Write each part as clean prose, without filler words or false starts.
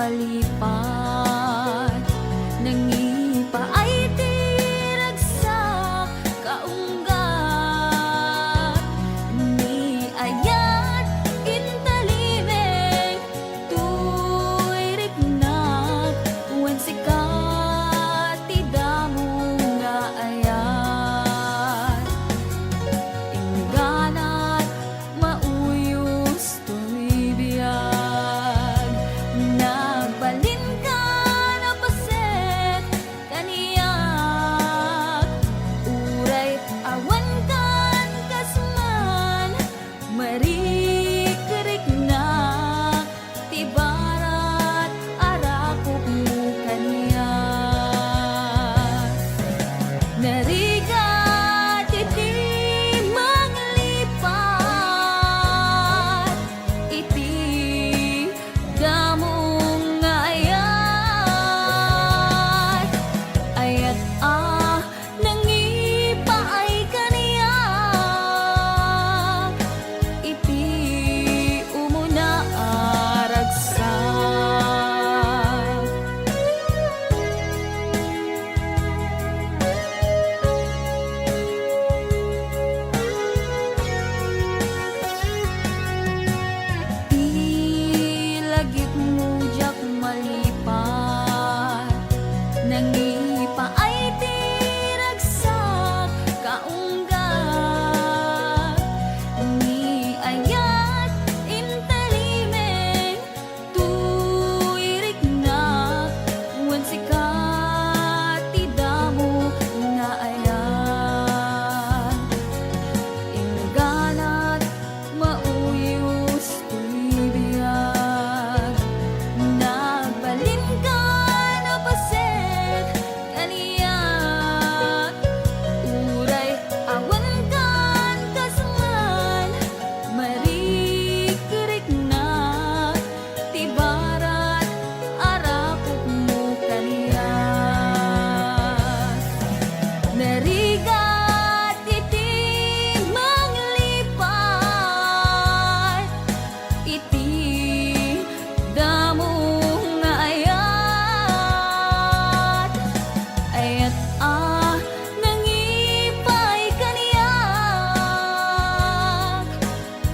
malipat, nangipa ay tiragsak kaunggat, ni ayat intalimeng tuy riknak, wen sikat tidamo nga ayat, ingganat mauyos tuy biyag, nagbalin ka na paset kaniyak, uray awan kan kasman, marikerik na tibarat arakok mo kaniyak, narigat iti manglipat, iti damong nga ayat, ayat nangipa ay kaniyak, iti umuna aragsak. Ilagip mo jak malipat, nangipa ay tiragsak kaunggat, ni ayat intalimeng tuy riknak, wen sikat tidamo nga ayat, ingganat mauyos tuy biyag, nagbalin ka na paset kaniyak, uray awan kan kasman, marikerik na tibarat arakok mo kaniyak, narigat iti manglipat, iti damong nga ayat, ayat nangipay kaniyak,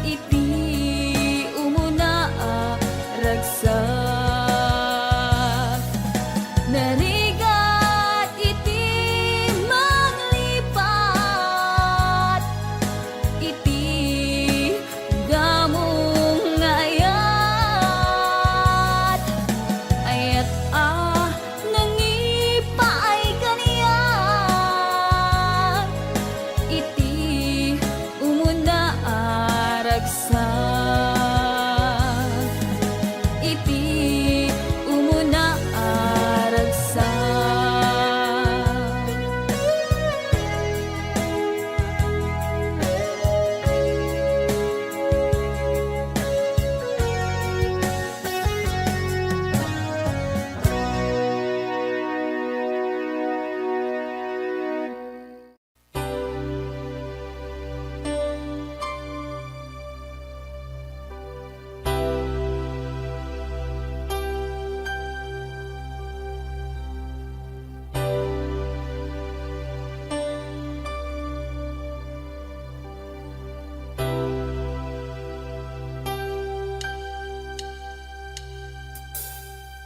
iti umuna ragsak, narigat iti manglipat, iti damong nga ayat, ayat nangipa ay kaniyak, iti umuna aragsak, iti umuna aragsak.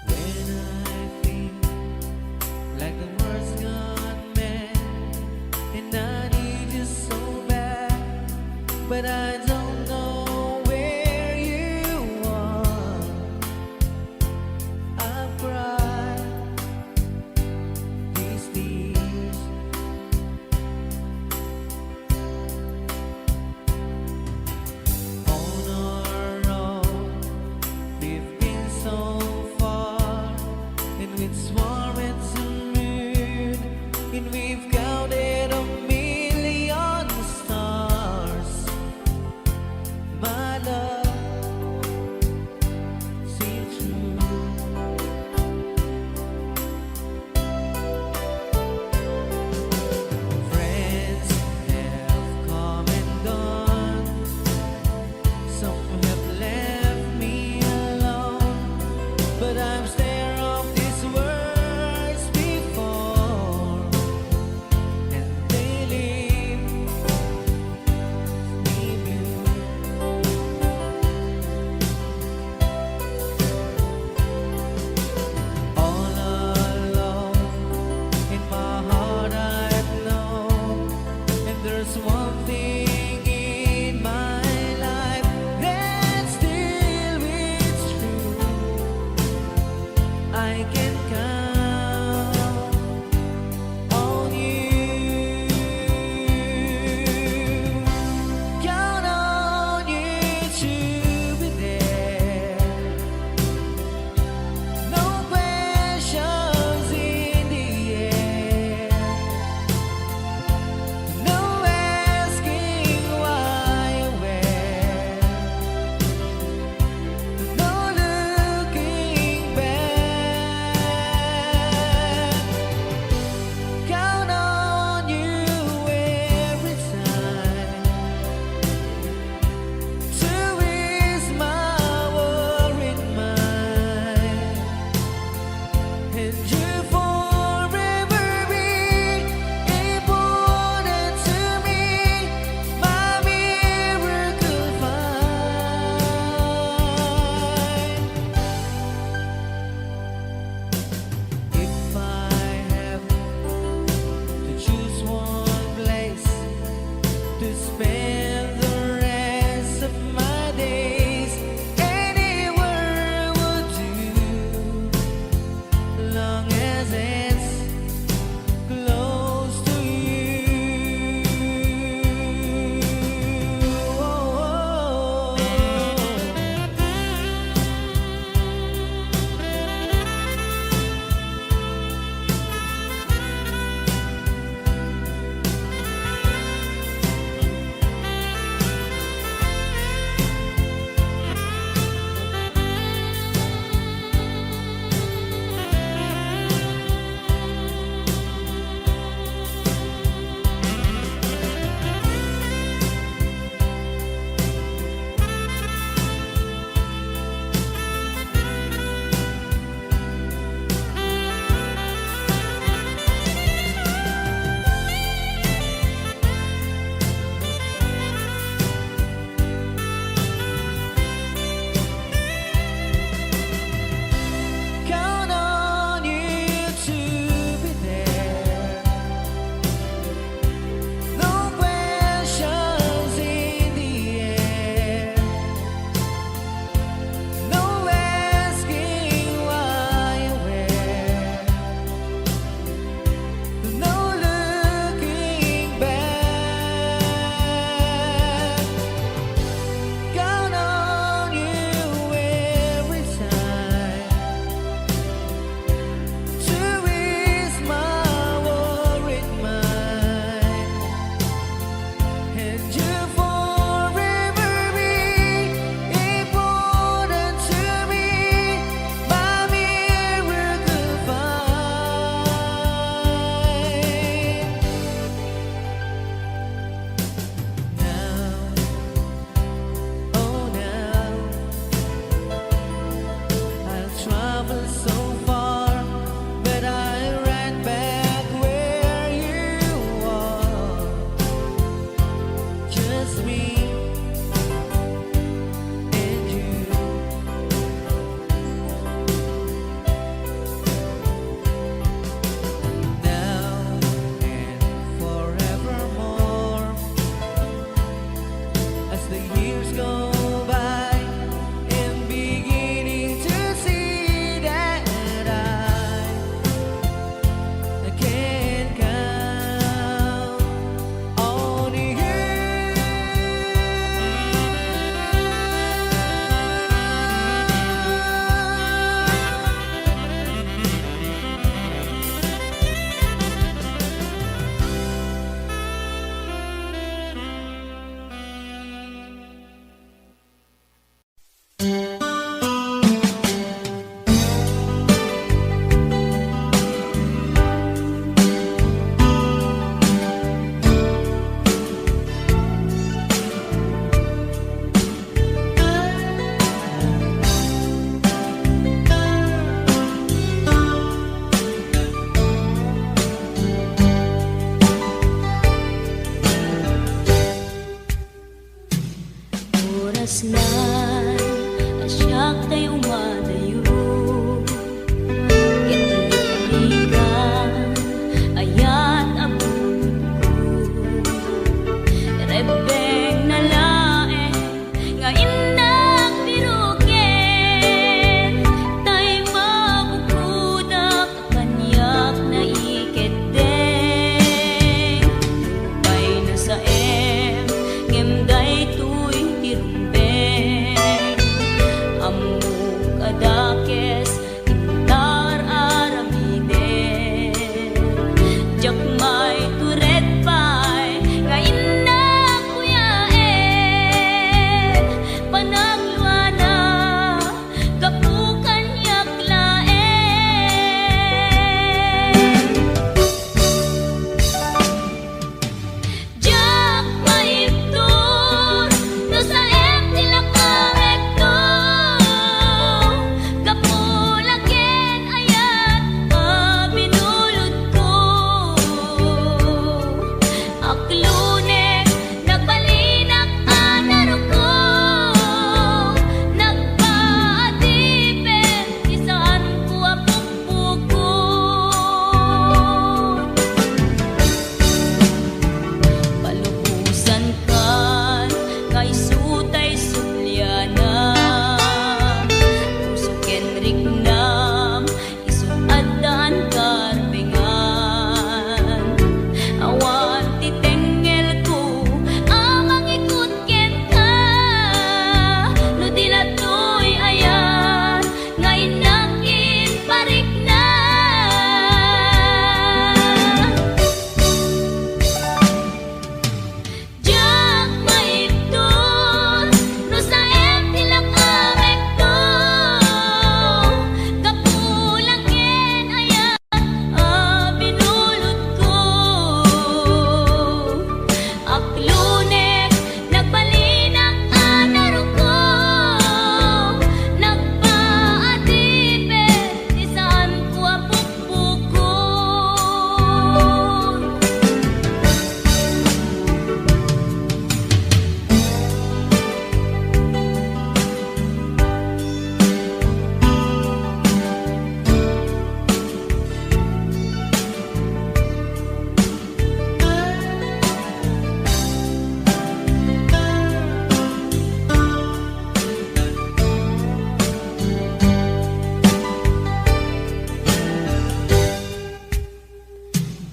When I feel like the world's gone mad and I need you so bad, but I don't know where you are, I've cried these tears. On our own, we've been so far, and with swarms of moon, and we've counted a million stars. My love seems true. Friends have come and gone, some have left me alone. but I'm staring off these words before, and they leave me blue. All alone in my heart I know, and there's one thing in my life that still is true. riknam isut adan karbengan awan titengel ko amang ikut ken ka no di na to'y ayan ngayon nakin parikna jak maipton no sa em tilak amek to kapulang ken ayan binulot ko aklunek nagbalinang anaro ko nagpaatipet di saan ko apukpukon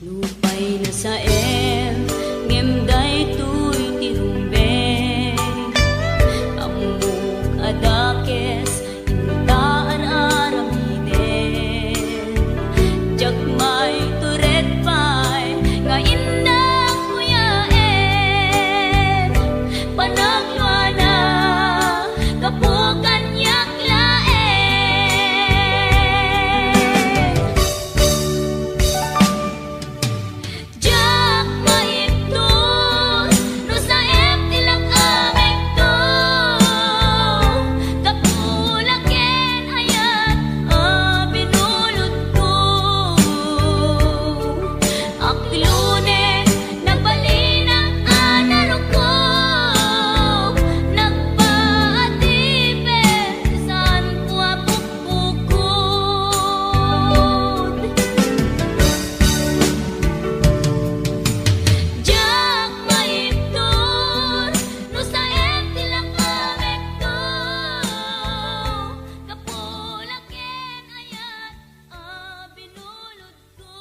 lupay na sa em ngem daytoy tirumbeng amok adakes intaan aramiden jak may turet pay nga indang kuyaen panagluana kapukan yak laen jak maipton no sa em tilak amek to kapulang ken ayat binulot ko aklunek nagbalinang anaro ko nagpaatipet saan ko apukpukon jak maipton no sa em tilak amek to kapulang ken ayat binulot ko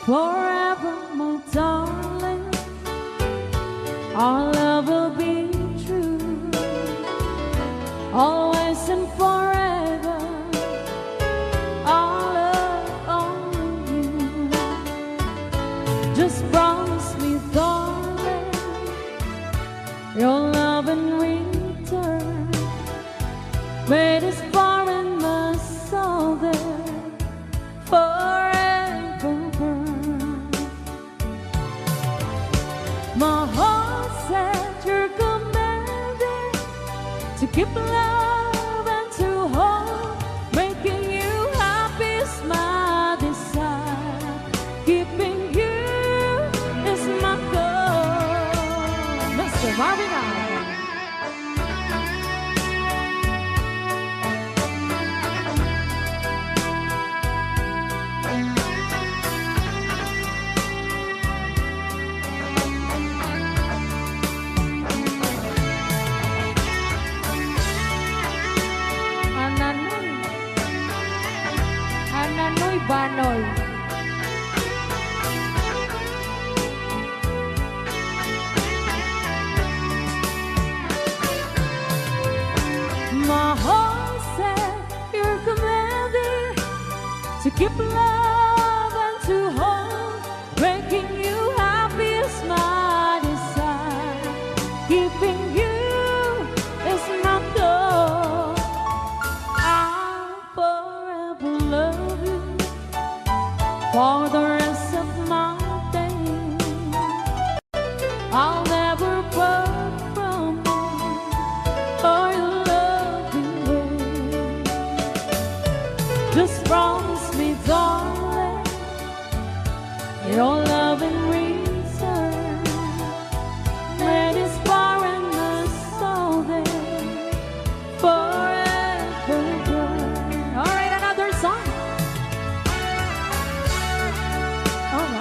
Forever, my darling, our love will be true. Always and forever, our love only you. Just promise me, darling, your love in return. Made us far in my soul there forever burn. My heart said you're commanded to keep love and to hold, making you happy is my desire. Keeping you is my goal. Mr. Marvin Allen. Ananoy Banoy. My heart said you're commanded to keep love and to hold, making you happy is my desire. Keeping you is my goal. I'll forever love you for the rest of my days. I'll never part from you or your loving ways. Just promise me, darling, your love in return. Made us far in the soul there forever. All right, another song. Oh.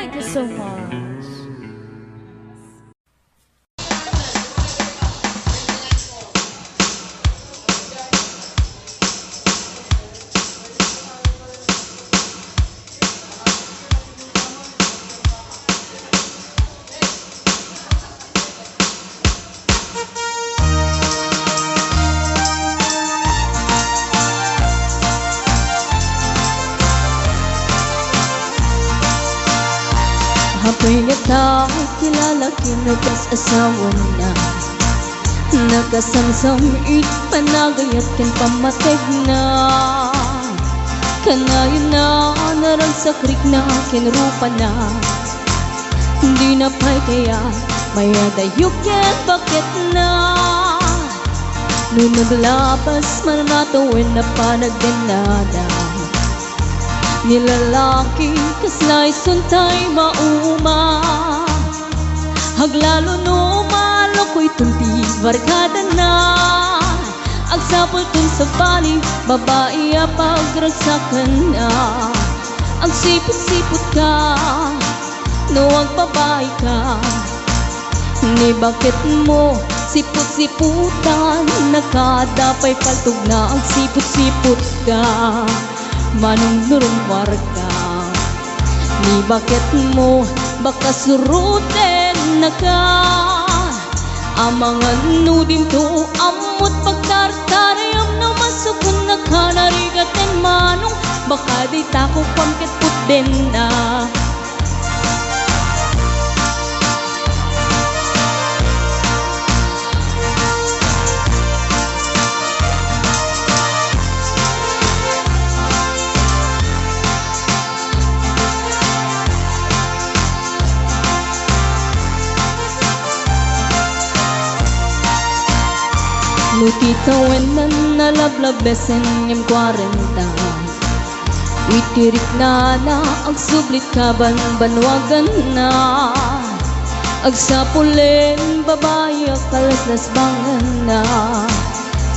Thank you so much. Ako'y kilala kinag-asawa na nagasamsamit panagayat ken pamateg na kanayon na narang sakrik na kinrupa na hindi na pa'y kaya mayadayok ken bakit na nung naglabas manatawin na panagdanada nilalaki kaslay suntay mauma haglalo no maloko'y tunti barkada na agsapol tun sa bali babae pagragsakan na ang sipot-sipot ka no ang babae ka ni bakit mo sipot-siputan nakadapay paltog na ang sipot-sipot ka manong nurumwar ka ni bakit mo baka suruten na ka amang nudim to amot pagtartarayam na masukun na ka narigaten manong baka di tako pangket puten na Nutitawen na nalablabesen yung 40 Witirik na ang sublit kaban banwagan na Agsapulen babae kalaslas bangan na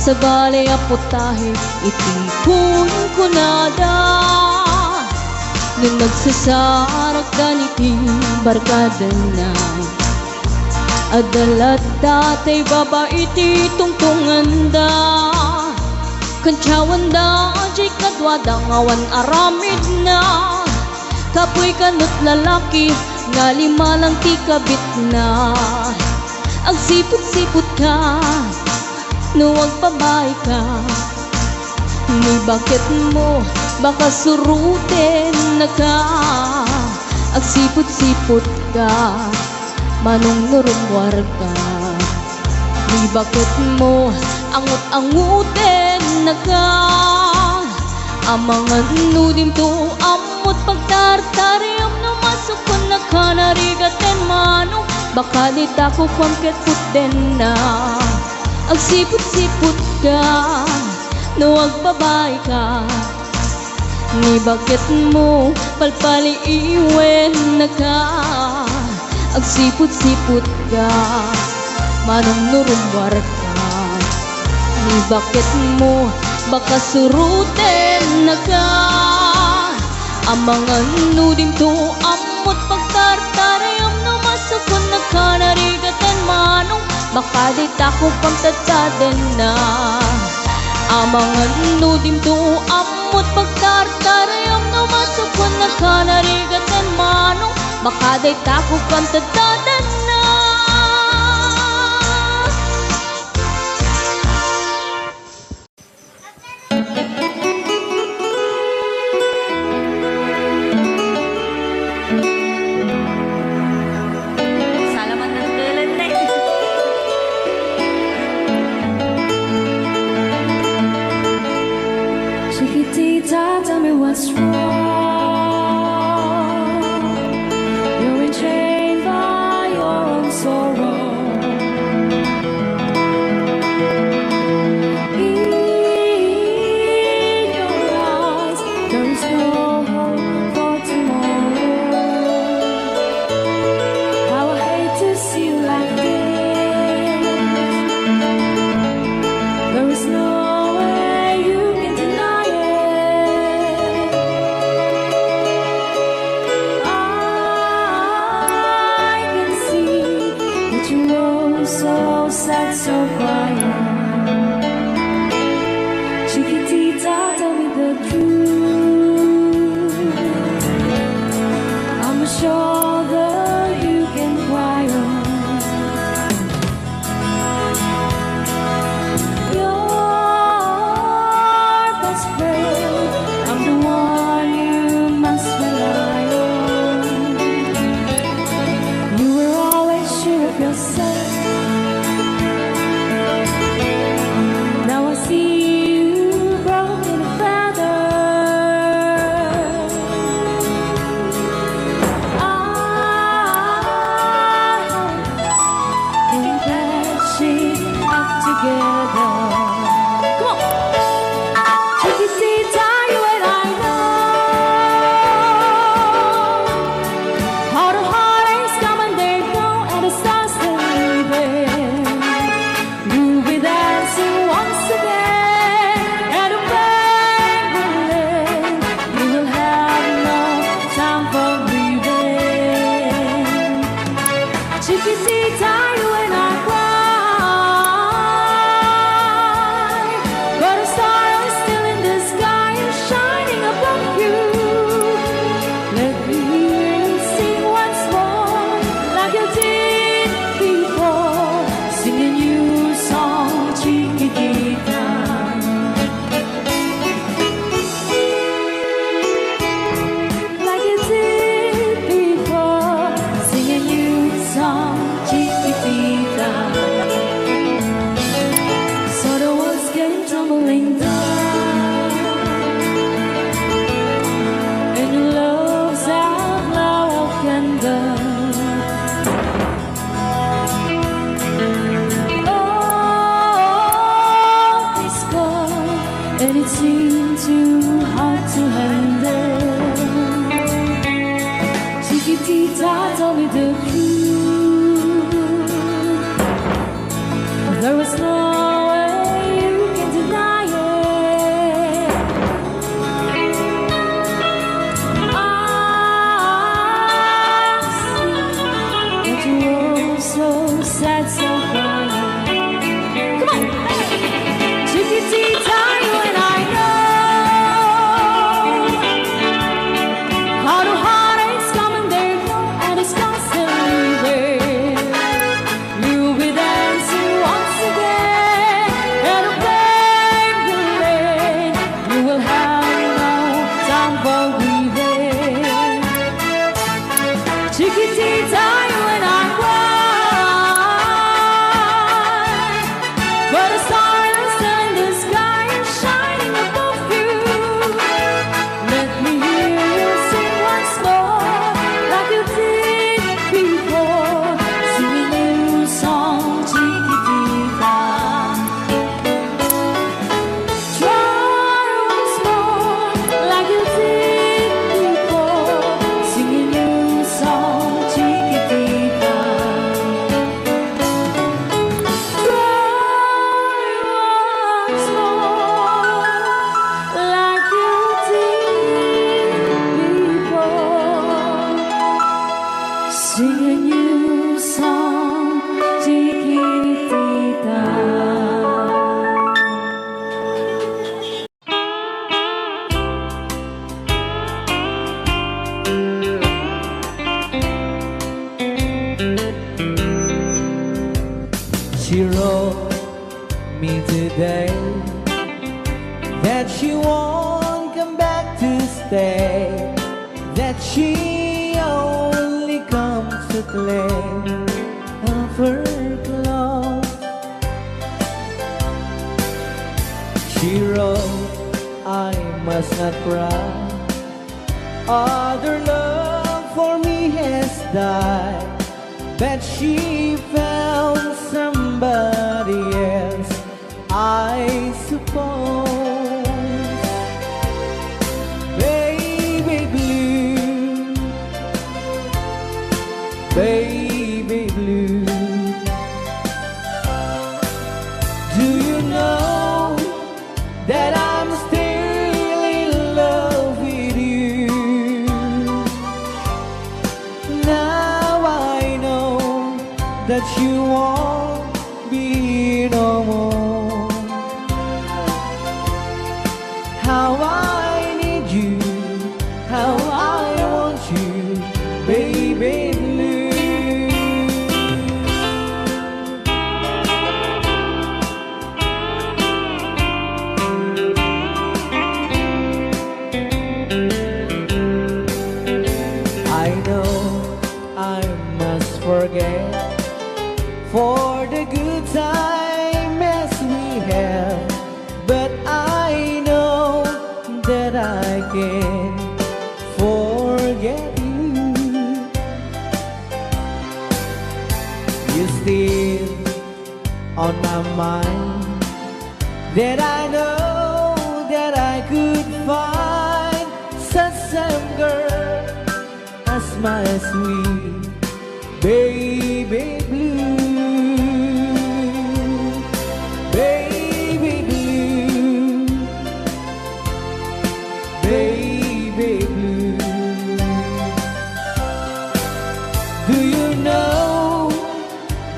Sa balay aputahe itikun kunada Nung nagsasarak ganiting barkada na Adalat datay babae ti tungtungan da Kansyawan da jay kadwadang awan aramid na Kapoy kanot lalaki nga lima lang ti kabit na Ang sipot-sipot ka no ang babae ka Ni bakit mo baka suruten na ka Ang sipot-sipot ka manong nurumwar ka Ni bakit mo angut-anguten na ka Amang nudim to amot pagtartariyam na masukon na ka Narigaten manong baka di tako pangket puten na Ang sipot-sipot ka no ang babae ka Ni bakit mo palpali iwen na ka Ang sipot-sipot ka manong nurumwar ka Ni bakit mo baka suruten na ka Amang nudim to amot pagtartarayam na masukon na ka Narigaten manong baka di tako pangtadsaden na Amang nudim to amot pagtartarayam na masukon na ka Narigaten manong baka di tako pangtadsaden na Salamat ng tulan na Chiquitita, tell me what's wrong You're enchained by your only the truth. There was no way you can deny it. I see that you were so sad, so crying. Come on, Chiquitita, you and I know how the heartaches come and they go, and it's constantly there. You'll be dancing once again, and a flame will light. You will have no time for grieving. Chiquitita, you and I cry, but a starless in the sky is shining above you. Let me hear you sing once more, like you did before. Sing a new song, Chiquitita. Try once more, like you did before. Sing a new song, Chiquitita. Sing a new song, Chiquitita. She wrote me today that she won't come back to stay, that she only comes to claim of her clothes. She wrote, I must not cry, other love for me has died, but she found somebody else, I suppose. Baby blue, baby blue, do you know that I'm still in love with you? Now I know that you won't be no more. How I need you, how I want you, baby blue. I know I must forget for the good times we have, but I know that I can forget you. You're still on my mind, that I know that I could find such some girl as my sweet baby blue. Baby blue, baby blue. Do you know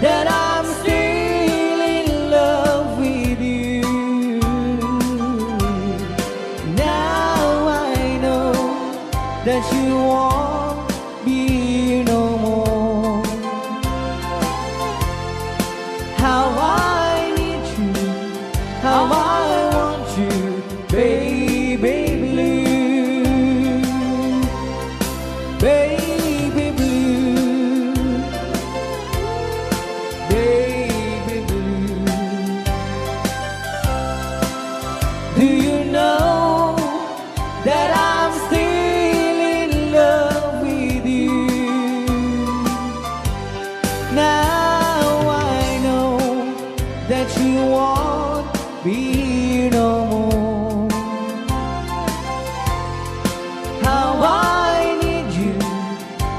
that I'm still in love with you? Now I know that you won't be no more. How I need you, how I want you, baby blue, baby blue, baby blue. Do you know that I'm still in love with you? Now I know that you won't be no more. How I need you,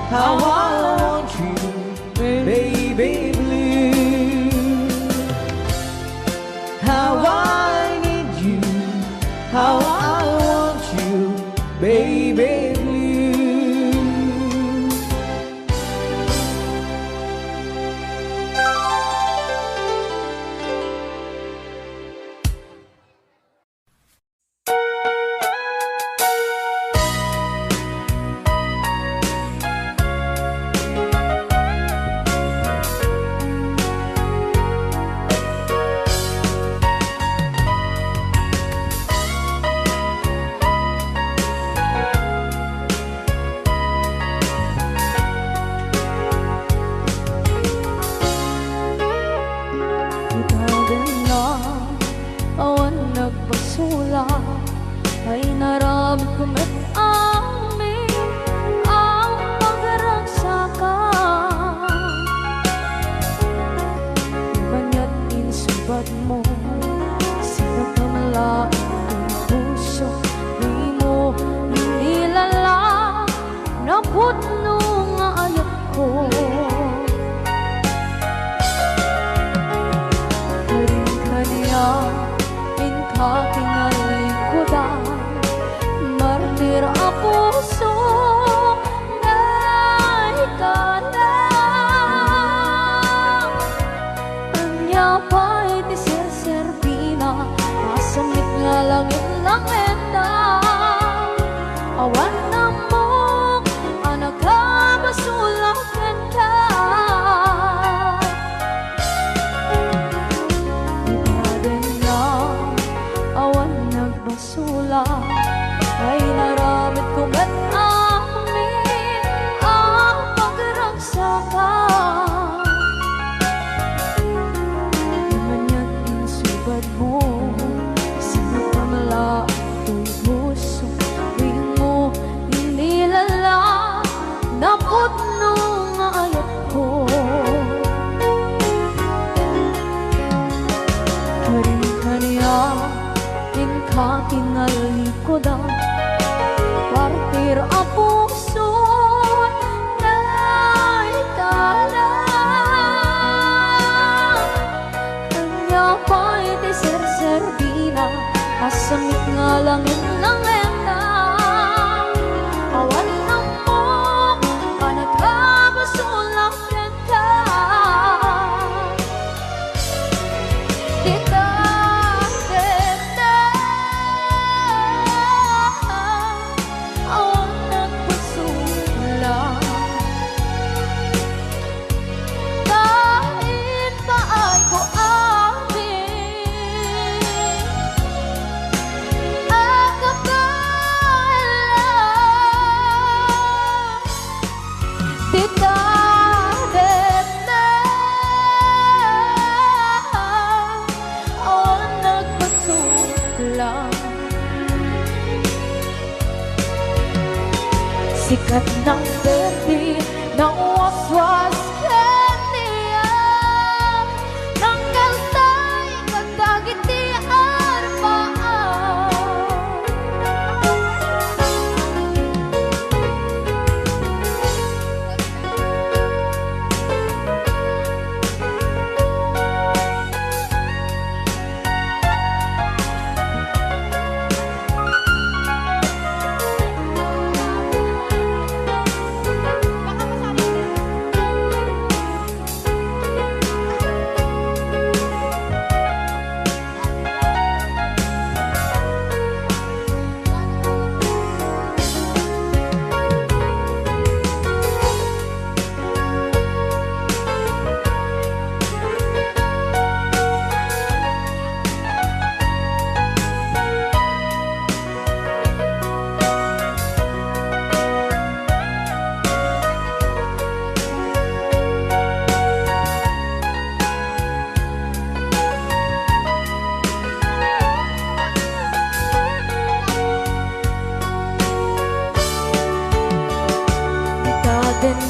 how I want naputno nga ayat ko. Karin kanya inka kinalikudan, martir a puso na ikalang. Anya pa'y di ser-serbina, masamit nga langit-langit na. Awan na mo, anak ka, masulakan ka. Ibadan na, awan nagbasula, ay naramit ko ba't amin ang pagragsakan. Di man yan insubad mo, sinapamala ito'y puso. Naputno nga ayat ko. Karin kanya inka kinalikodan, partir a puso na ikalang. Kanya pa'y di ser-serbina, asamit nga langit-langit na. Awan na mo, anak ka, masulakan ka. Dita, dita, awan nagpasulang. Kahit pa ay ko amin, Dita, dita, awan nagpasulang. Sikat ng berde, ng waswas kaniya, ng kaltay, pagdagiti arbaan.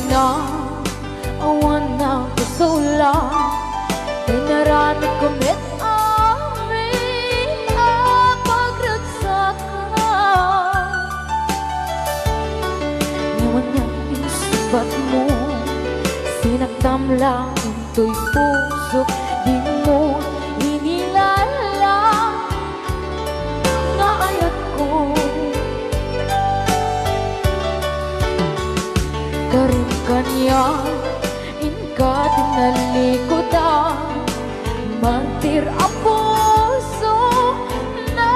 Na awan na kusula, ay naramit ko met amin ang pagragsakan. Ngayon niya isubat mo, sinaktam lang ito'y puso, di mo inilala nga ayat ko. Karin kanya inka tinalikodan, mantir a puso na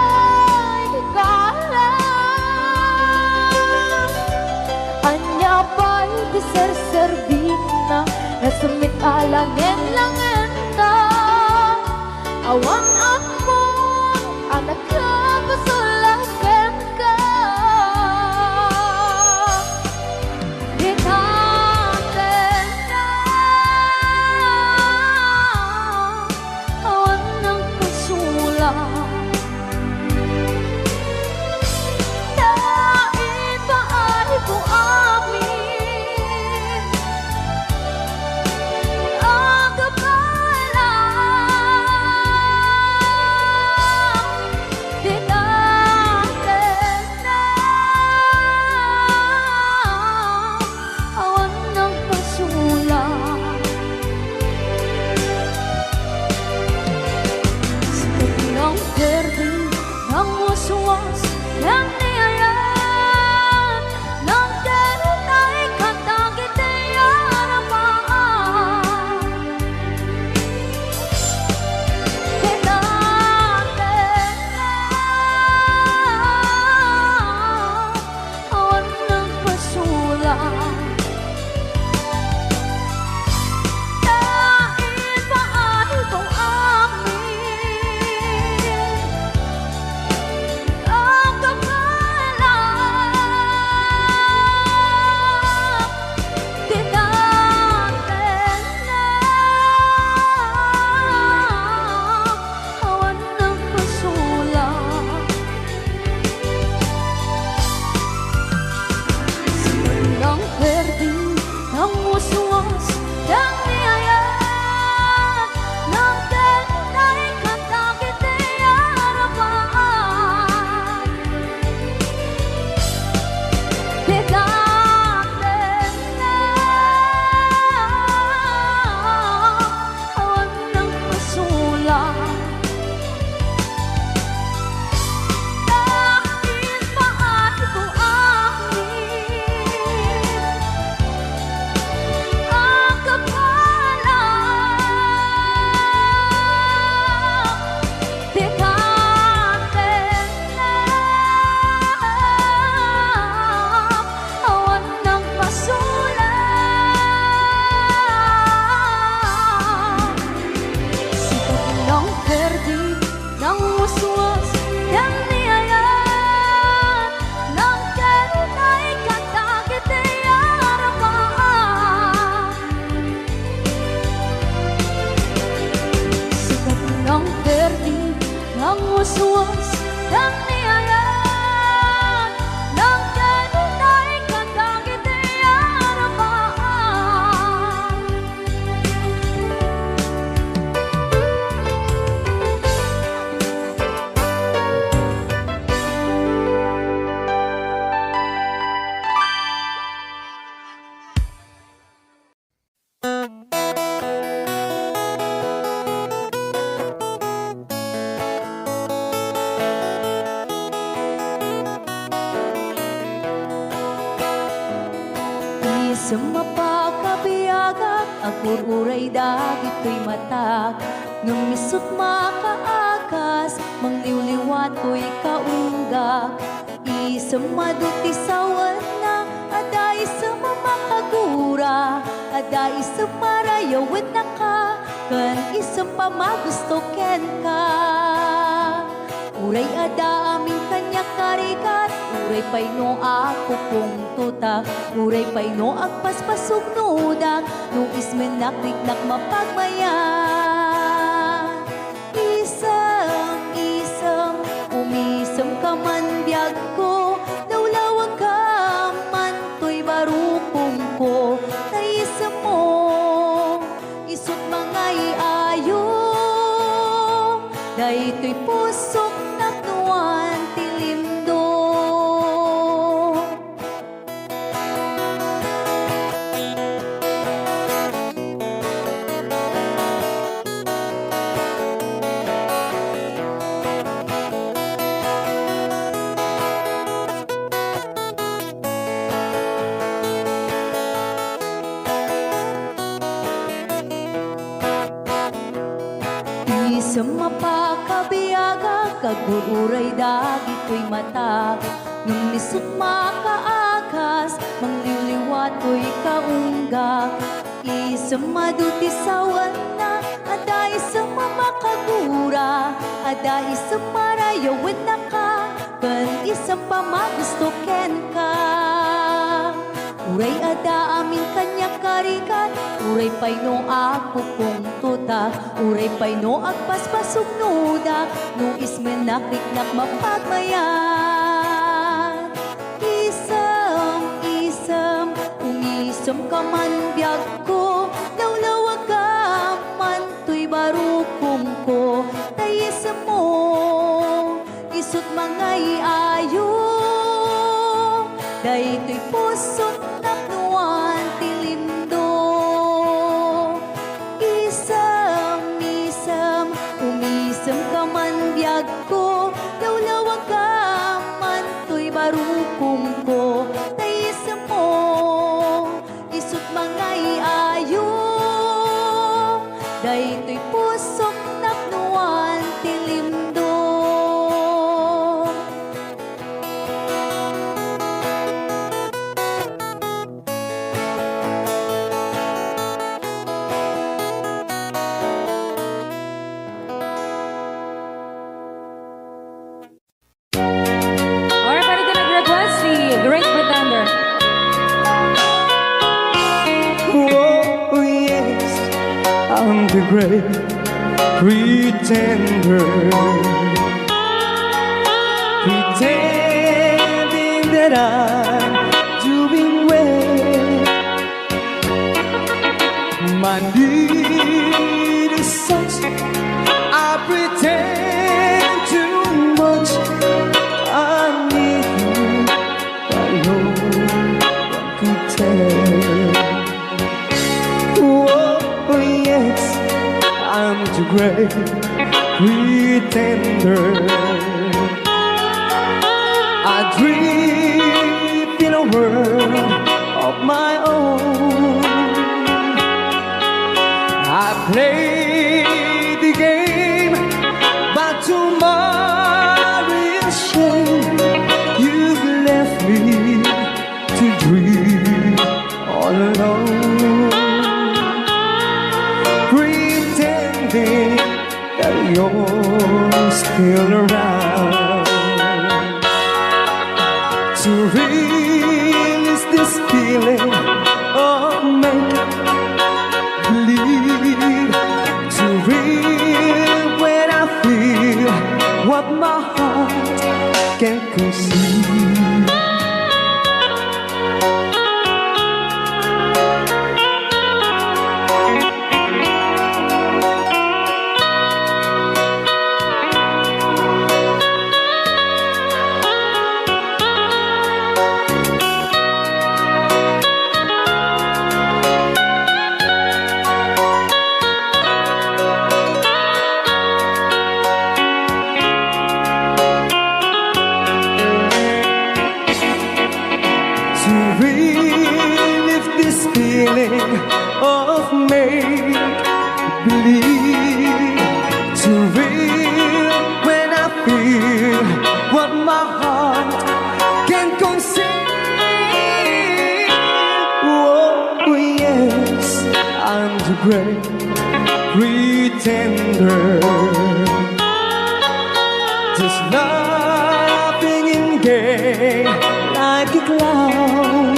ikalang. Anya pa'y di ser-serbina, nasamit alangin-langin na. Awan ako, anak ka, masulakan ka. ka. Dahil mahal kong amin ang kapalang di natin na awan ng pasulang. Ng perding, ng uswas, ng niyayat, ng tenay katakit ay harapan. Bigatin na awan ng pasulang. Dahil mahal ko ang kapalang bighatin na awan ng pasulang. Sikat ng perdi, ng uswas, ng niyayat, ng tenay katakit ay harapan. Sikat ng perdi, ng uswas, ng niyayat, ng tenay katakit ay harapan. Sa mapakabiyagak, agur-uray dagit ko'y matag. Numisot makaakas, mangliwliwat ko'y kaunggak. Isang maduti sa wana, aday sa mamakagura, aday sa marayawin na ka, kan isang pamagusto ken ka. Uray ada aming kanya karikat, uray pay no ako kong tutak, uray pay no agpaspasog nudak, no ismenakrik-nak mapagmayan. Isang, umisam ka man biyag ko, lawlawag ka man to'y barukong ko, naisam mo, isut mga iayo, dahito'y pusok naknuan tilimdo. Sa mapakabiyaga, kagururay dagit ko'y matag. Nung nisot makaakas, mangliliwat ko'y kaunggak. Isang maduti sa wana, aday sa mamakagura, aday sa marayawin na ka, kan isang pamagusto ken ka. Uray ada amin kanya karikat, uray pay no ako kong tutak, uray pay no agpaspasog nudak, no ismenakrik-nak mapagmayan. Isam, umisam ka man biyag ko, lawlawag ka man to'y barukong ko, tayisam mo, isut mga iayo, dahito'y pusot naknuan tilimdo. Isam, umisam ka man biyag ko, lawlawag ka man to'y barukong ko, tayisam mo, isut mga iayo, dahito'y pusok naknuan tilimdo. great pretender, pretending that I'm doing well. My need is such, I pretend too much. I need you, but no one could tell. Oh yes, I'm too great pretender. I dream in a world of my own. I play the game, but tomorrow is shame. You've left me to dream all alone, pretending that you're still around. To release this feeling of make-believe, to real when I feel what my heart can't conceive. To relive this feeling of make-believe, to real when I feel what my heart can conceive. Oh yes, I'm the great pretender, just laughing in gay like a clown.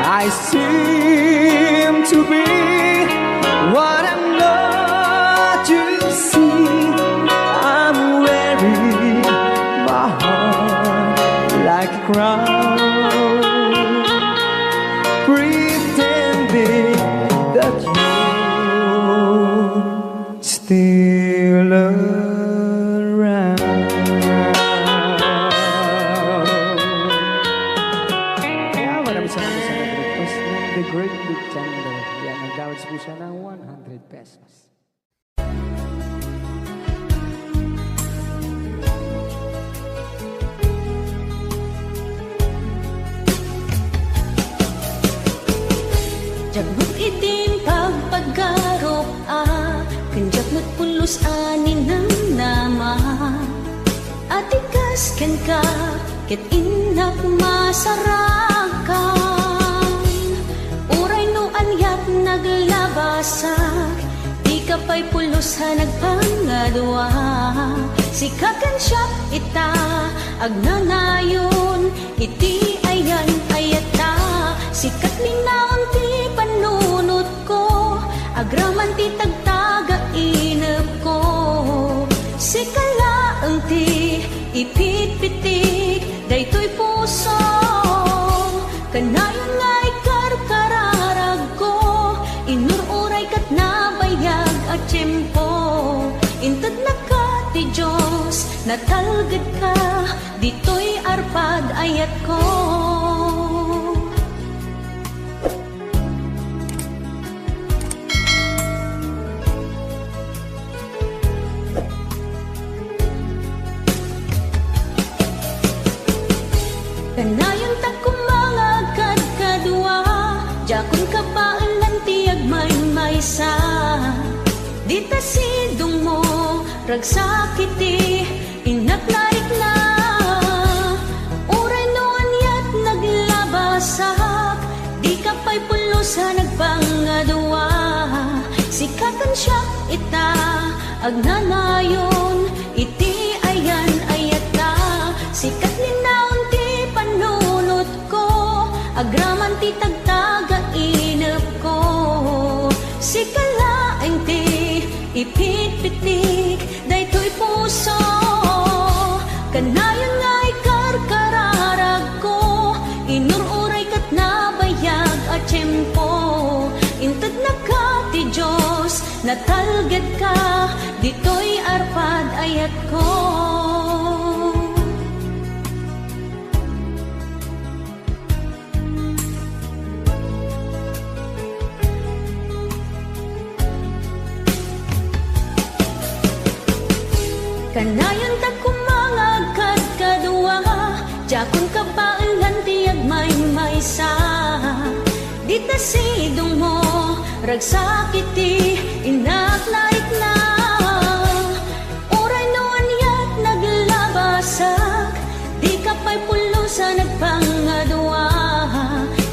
I seem to be what I'm not. You see, I'm wearing my heart like a crown, pretending that you're still around. Kaya maraming salamat sa request ng The Great Pretender. Yan, nag-downloads po siya ng 100 pesos. Jagbut itim pagpaggarop kanjak mo't pulos ani ng nama. Atikas ken ka ket inak masarakan. Uray no anyat naglabasak, di ka pa'y pulos ha nagpangadwa. Sikakan siya ita agnanayon, iti ayan ayata. Sikat linaon ti panunot ko, agraman ti tagtaga inep ko. Sikalaang ti ipit-pitik, daytoy puso. Kanayon nga'y karkararag ko, inururay kat nabayag at tiyempo. Intad na ka ti Diyos, natalgad ka, dito'y arpad ayat ko. Kanayon tak kumangagad kadwa, jakon kapaalan tiyag maysa. Dita sidong mo, ragsakiti, inaknarik na. Uray no anyat naglabasak, di ka pa'y pulos ha nagpangadwa. Sikakan siya ita, agnanayon, iti ayan ayata. Sikat linaon ti agraman ti tagtaga inep ko. si kalaeng ti ipit-pitik daytoy puso kanayon nga ikarkararag ko inururay kat nabayag at tiyempo inted na ka ti Diyos natalged ka ditoy arpad ayat ko. Kanayon ta kumangagkad kadua Jakon ka baalan tiyag may maysa Dita sidong mo ragsakiti inaklaik na Uray noan yat naglabasak Di ka pa'y pulusa nagpangadua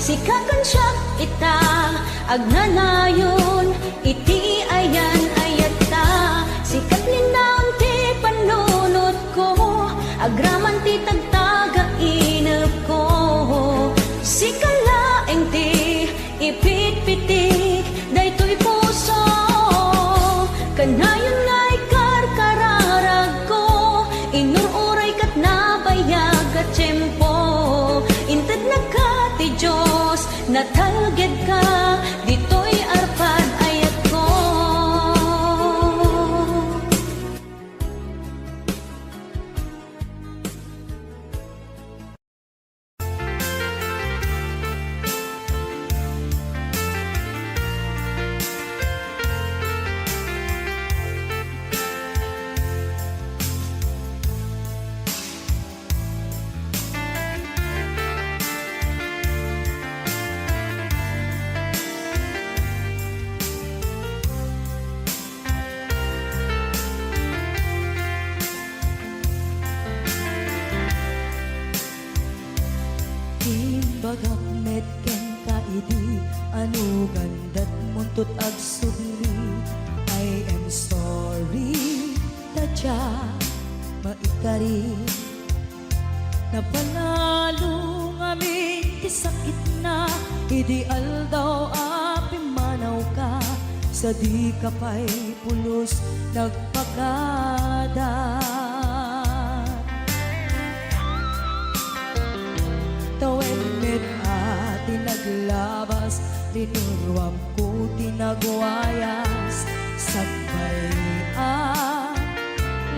Sikakan siya ita agnanayon iti ayan ayat ta Sikat linaon ti panunot ko agraman ti tagtaga inep ko si kalaeng ti ipit-pitik daytoy puso kanayon nga ikarkararag ko inururay kat nabayag at tiyempo inted na ka ti Diyos natalged ka ditoy arpad ayat ko. Imbagak metken ka idi anu gandat muntut ag sudli I am sorry tadya maikari napanalo ngamin ti sakit na ideal daw api manaw ka sa di ka pa'y pulos nagpakada Tawenmet ati naglabas Tinuruam ko tinagwayas Sagbay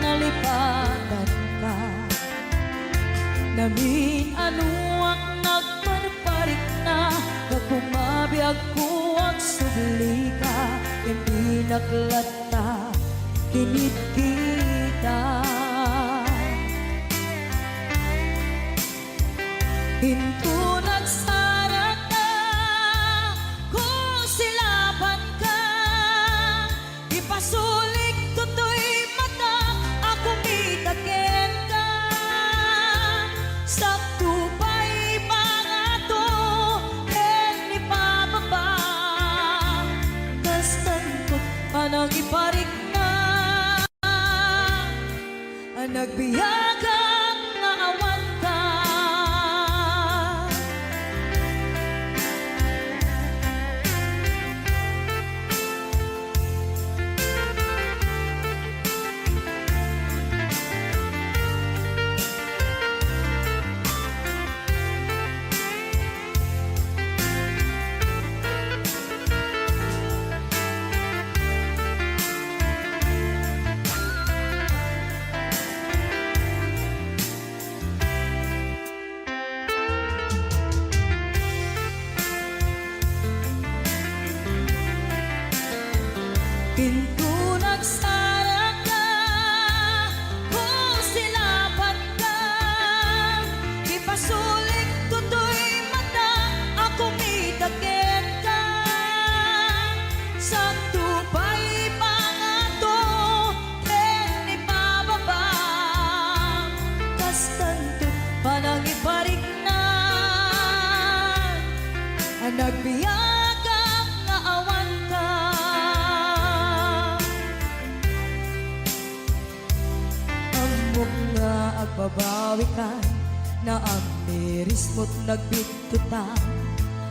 nalipatan ka Namin anuak nagparparik na Nagpumabiyag ko ang subli ka Hindi naglata kinit kita Hinto nagsarag na kung silaban ka Ipasulik tutoy mata ako mitaken ka Sa tupay mga to ken ipababa Kastan ko anang iparik na Ang nagbiyagang nga awan ka Pinto nagsarag ka kung silaban ka Ipasulik tutoy mata ako mitaken ka Sa tupay pangato ken ipababa Kastanto panang iparik na Ang nagbiyagang nga awan ka nga agbabawi ka na ang miris mo't nagbitutan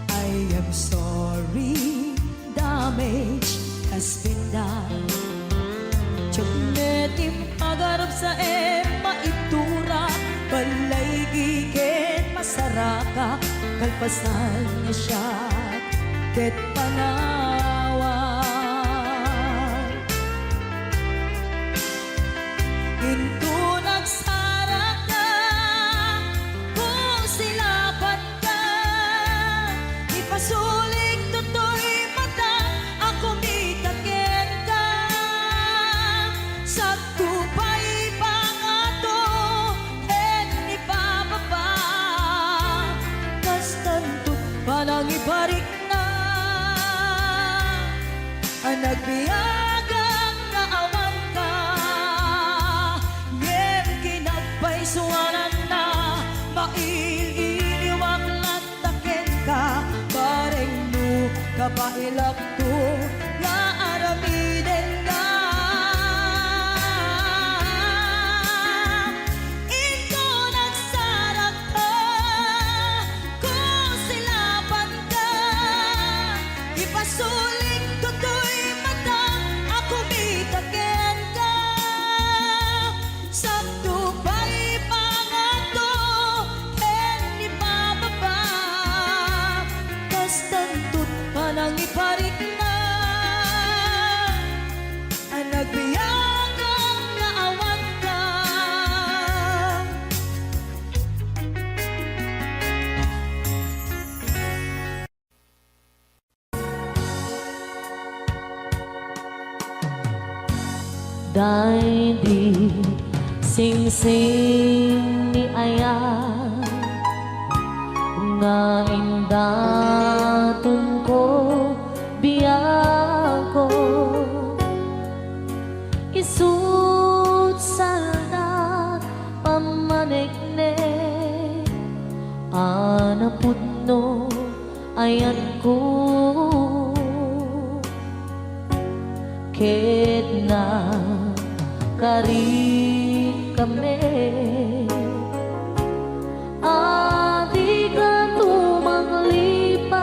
I am sorry damage has been done. Choknetim agarap sa maitura, balay gigit masaraka, kalpasan niya siya, ket panawan. Ginto nagsara ka, kung silapat ka, ipasulik toto'y mata, ako mitakin ka. Sa tupay pangato, en ipababa, kastanto panang ibarik na, ang nagbiyagang naawan ka, ngem kinagpaisuanan na, maililiwag lataken ka, bareng no kapailak to, nga aramiden ka. Ito nagsarak ka, kung silapan ka, ipasulik toto'y mata, ako mitaken ka. Sa tupay pangato, en ipababa, kastantot panang iparik na, ang nagbiyagang naawan ka. Dahil di sing-sing ni Ayan, nga indatun ko biyako, isut salda pamanikne, anaput no ayan ko, ket na kari kami, adi ka tumanglipat,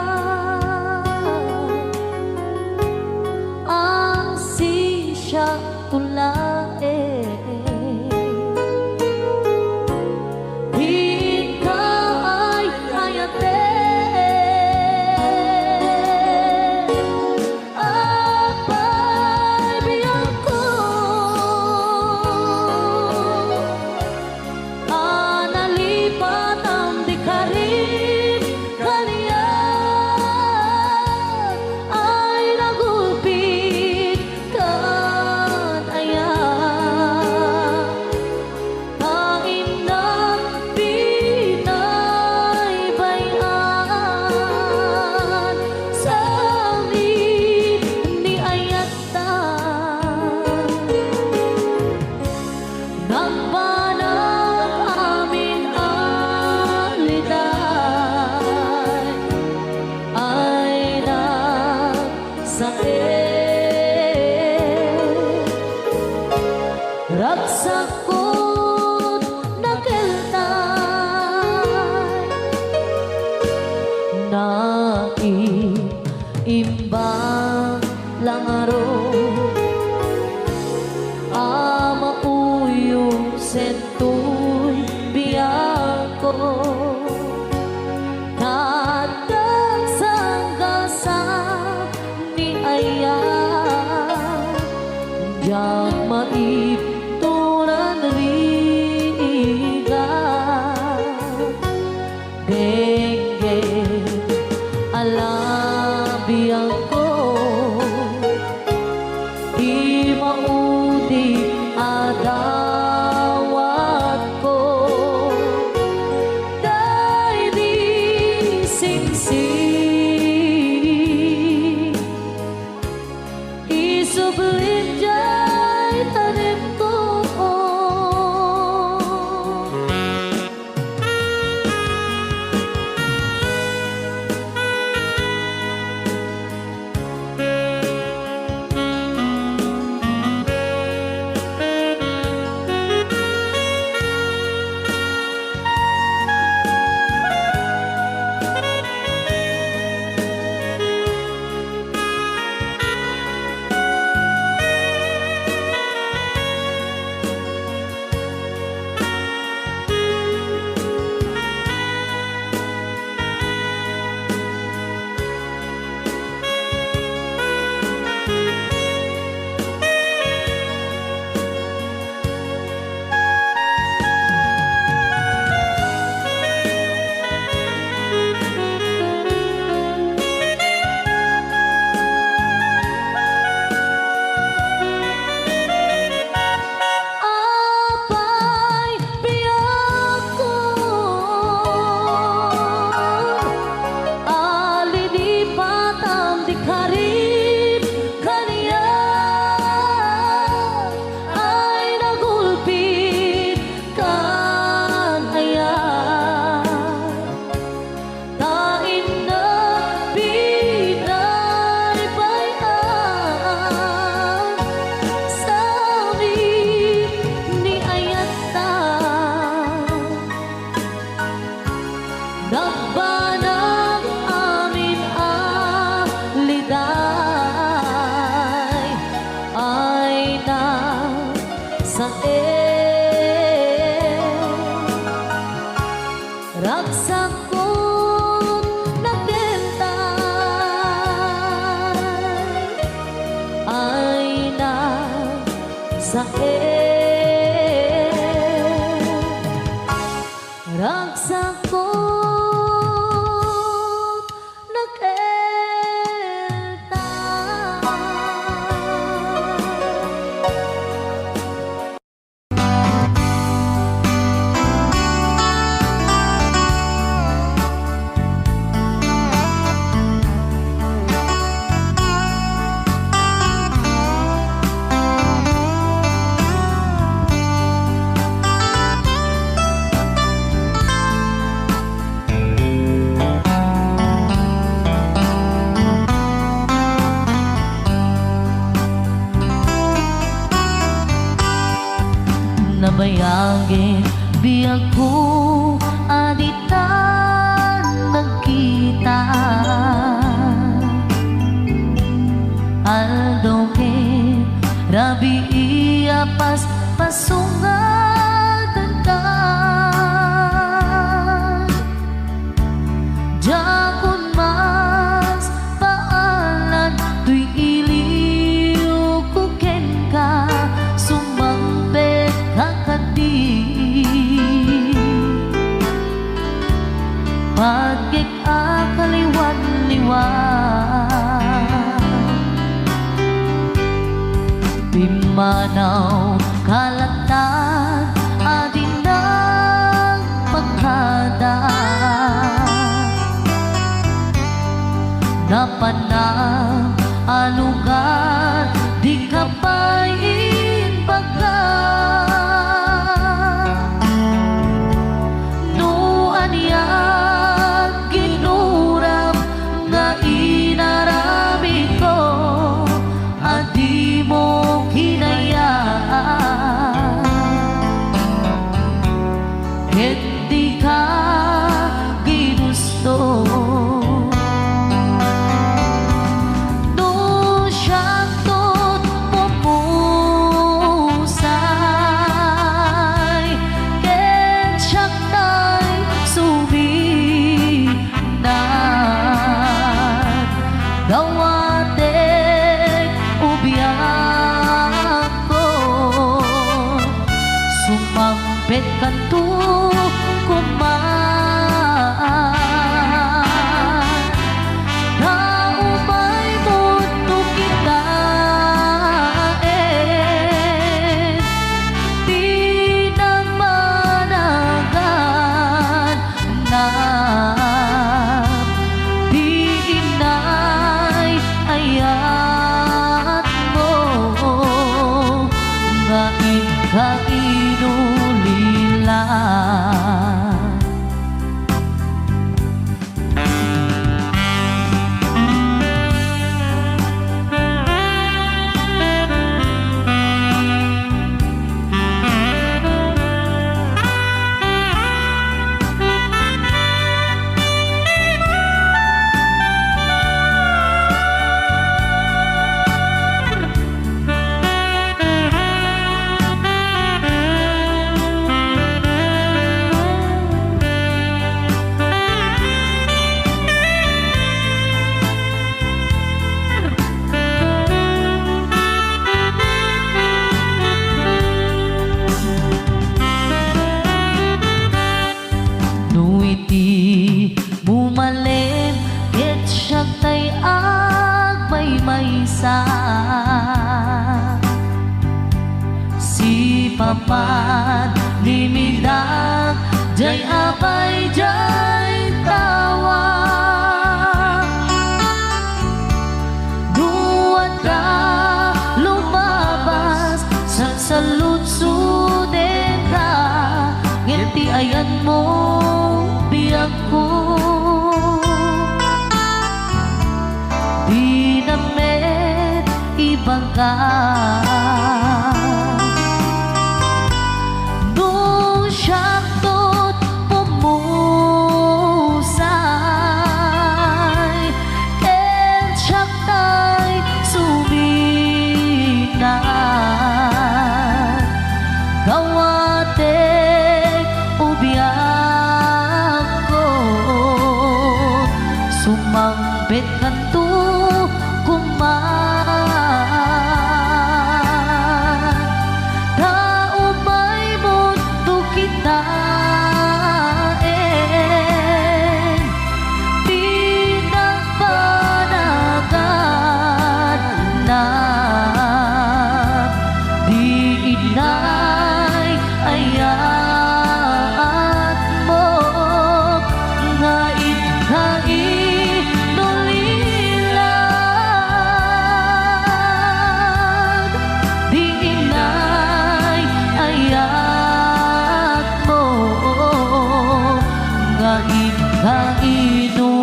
ang sisya tulae, di ka ay hayate, apay biyang ko, analipat ang di karim kaliyan, ay nagulpit kan ayan, kain ng pinaybayan, sangit ni ayatan, nagpanang amin aliday, ay nagsakit, ragsakot nakeltay, naiimbang langaro, amauyong sentoy biyako, tatag sanggasa ni Ayan, yang maipturan riga, denge alabiyang ko, di maudi adawat ko, dahil di singsing, isublim jay tanim ko. di karib kaniya ay nagulpit kan ayan tain na pinay bayan sabi ni ayata nagbanang amin aliday ay na sa ragsak ko nagbentay ay na sa ragsak ko nabayagin biyag ko aditan nagkita aldo ke rabi iya pas pasungatan ka jakun mas paalan tuy iliw kuken ka sumangpet kakadi pagkik akaliwan-liwan pimanaw kalatan adin ng pagkada napanang alugar di kapain pagka nuan yan ginuram nga inarami ko adi mo hinayaan hindi ka ginusto dawatek ubiyak ko sumampet kanto kumaan naumay mundo kita di namanagan na ayat mo nga ikainulilan nuiti bumalem ket siya tay agmay-maysa si papat limidak jay apay jay tawa ka. Nung siya'y pumusay, ken siya'y suminat, kawatek ubiyak ko, sumangbet kanto kuman, kaumay mundo kita pinagpanagan na di inay ayat mo nga inulilan, di inay ayat mo nga inulilan.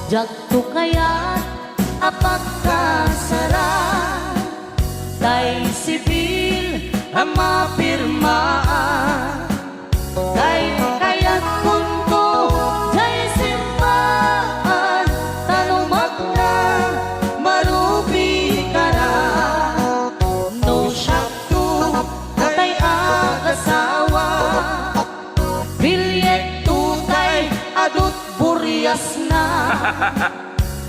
Jagto kaya't apagkasara, tay sibil ang mapirmaan, tay kaya't kunto, tay simbahan, talumat na marubi ka na. No syakto, tay agasawa, bilyet tutay adut buryas na.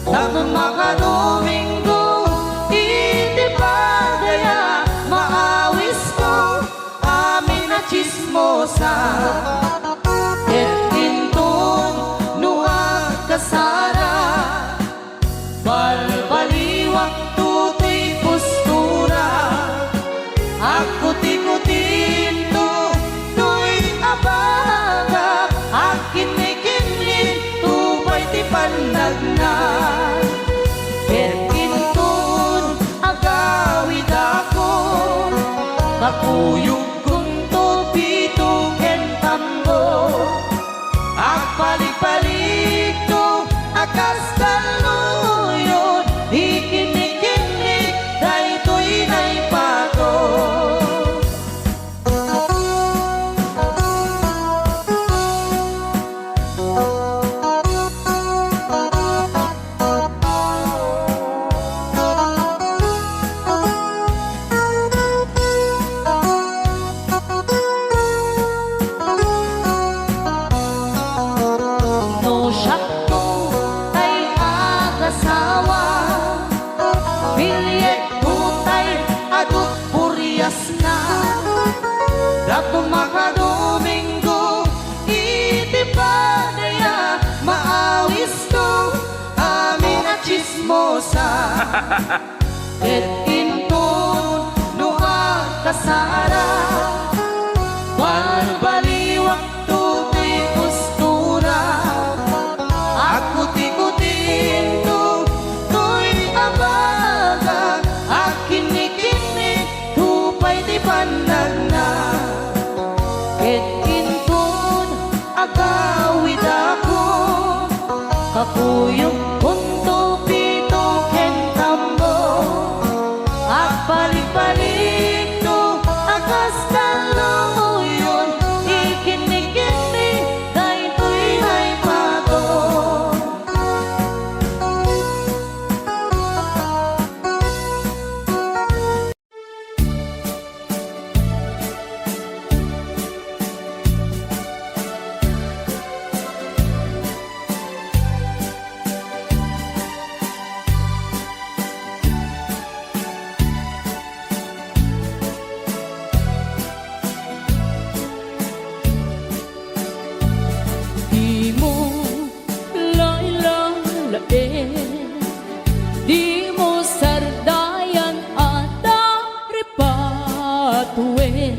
Tanong makadominggo, iti pa daya maawis ko, amin na chismosa. Ket intun nuag kasara, balbaliwak tutoy postura, ako tikutin to, to'y abagap, akin may kinlin, tupay ti pandagna. Ket intun agawid ako, kakuyog kong tupito ken tambo, agpalik-palik to akas kaluyon, ikinik-kinik daytoy naipato. No syakto tay agasawa, bilyet tutay adut buryas na. Dato makadominggo, iti pa daya maawis ko, amin na chismosa. Ket intun nuag kasara, balbaliwak tutoy postura, ako tikutin to, to'y abaga, akinik-inik, tupay di pandagna. Ket intun agawid ako, kakuyog kunto pito ken tambo, agpalik-palik to akas kaluyon, ikinik-inik daytoy naipato. Di mo lailalain, di mo sardayan at ripatuin,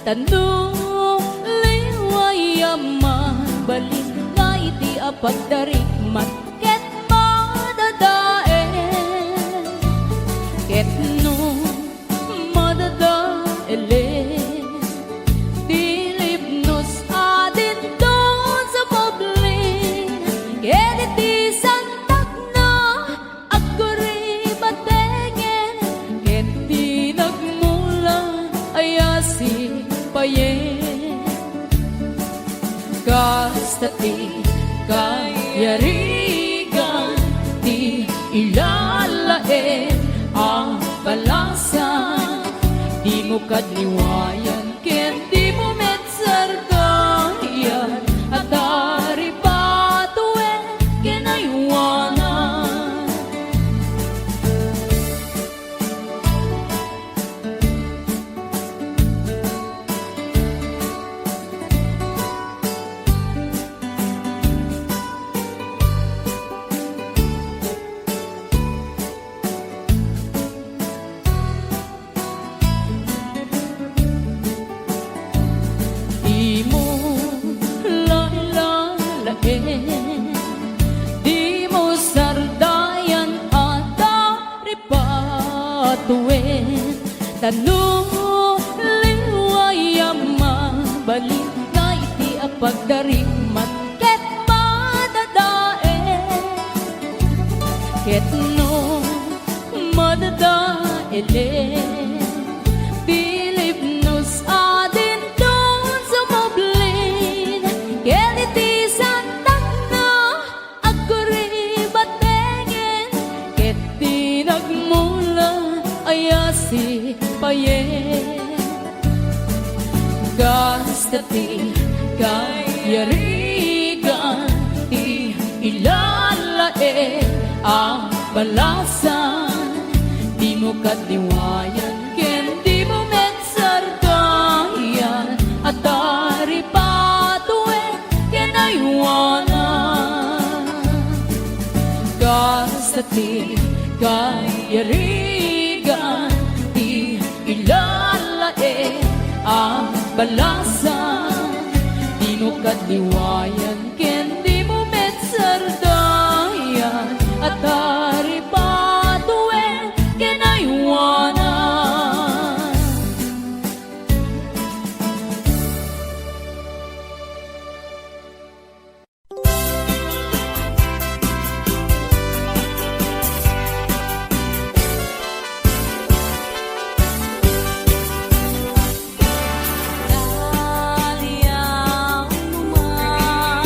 tanong liwayaman balik nga iti apagdarikmat ket madadaen, ket no madadaelen, dilip no Basta ti kayarigan, ti ilalain ang balasan. Di mo kadliwayan, ken di mo metsargayan, at dari patuen kinayuanan. Di mo lalalain, di mo sardayan at dari patuin. Tanong liwayang mabalik na iti apagdaring man ket madadae. Ket no madadae Pilip nos adin doon sa moblin, ket iti santak na agkuribatengin, ket tinagmula ayasi payen. Gasta ti kayarigan, ti ilalain ang balasan. Di mo kadliwayan, ken di mo metsargayan, at dari patuen kinayuanan. Gasta ti kayarigan, ti ilalain ang balasan. Di mo kadliwayan, ken di mo metsargayan, at dari patuen kinayuanan. Daliang naman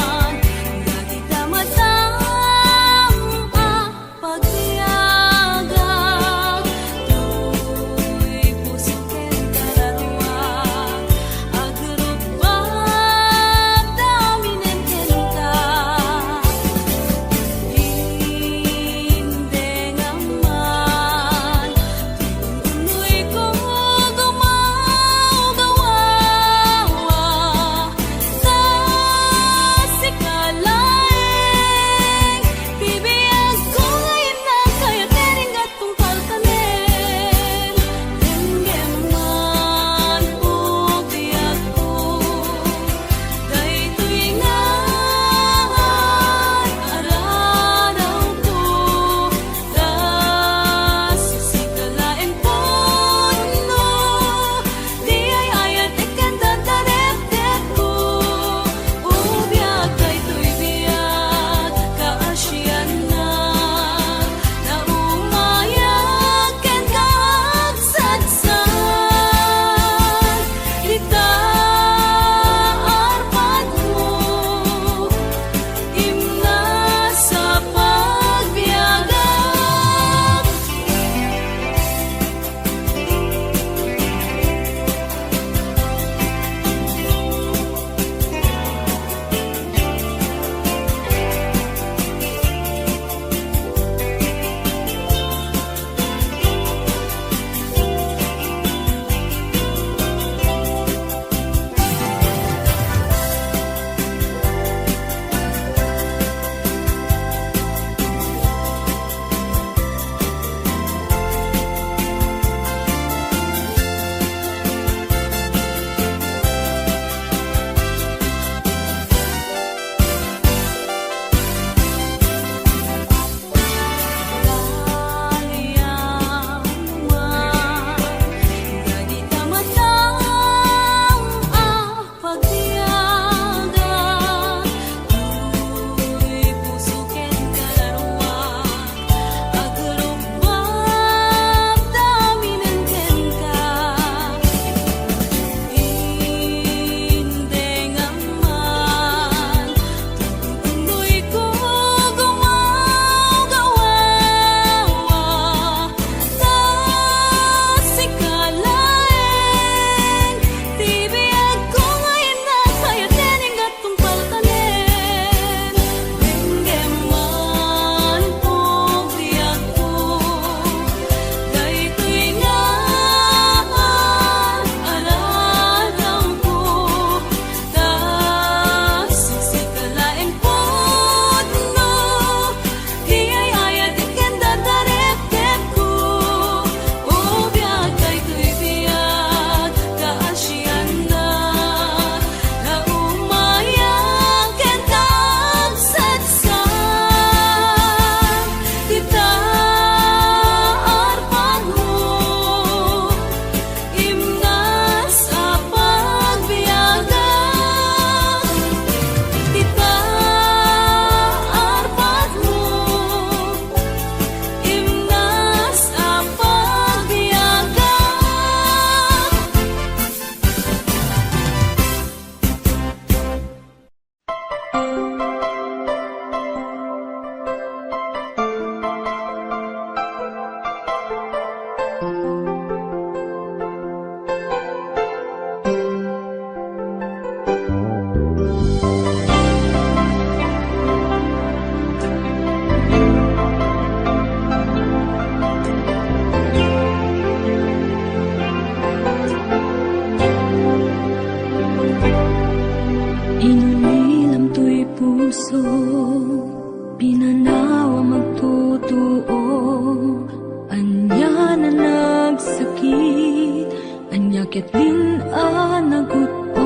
ketlin anaguto,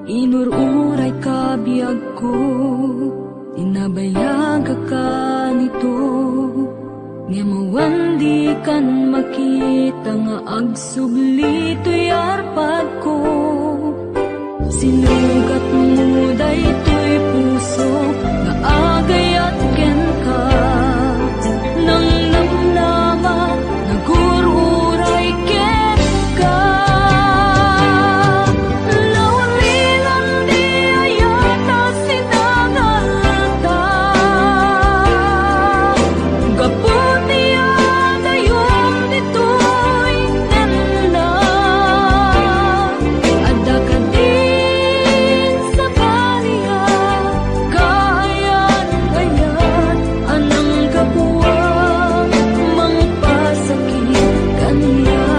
inururay kabiyag ko, tinabayag ka nito, nga mawandi kan makita nga agsubli to'y arpad ko. Sinugat mo daytoy puso nga agay at ken ka, nang namnama nagururay ken ka. Lawalilan di ayata sinangalta, gaputi adayom ditoy nanda, adda ka din sa baliya, kayan kayan anang kapuwang mangpasakit kaniya.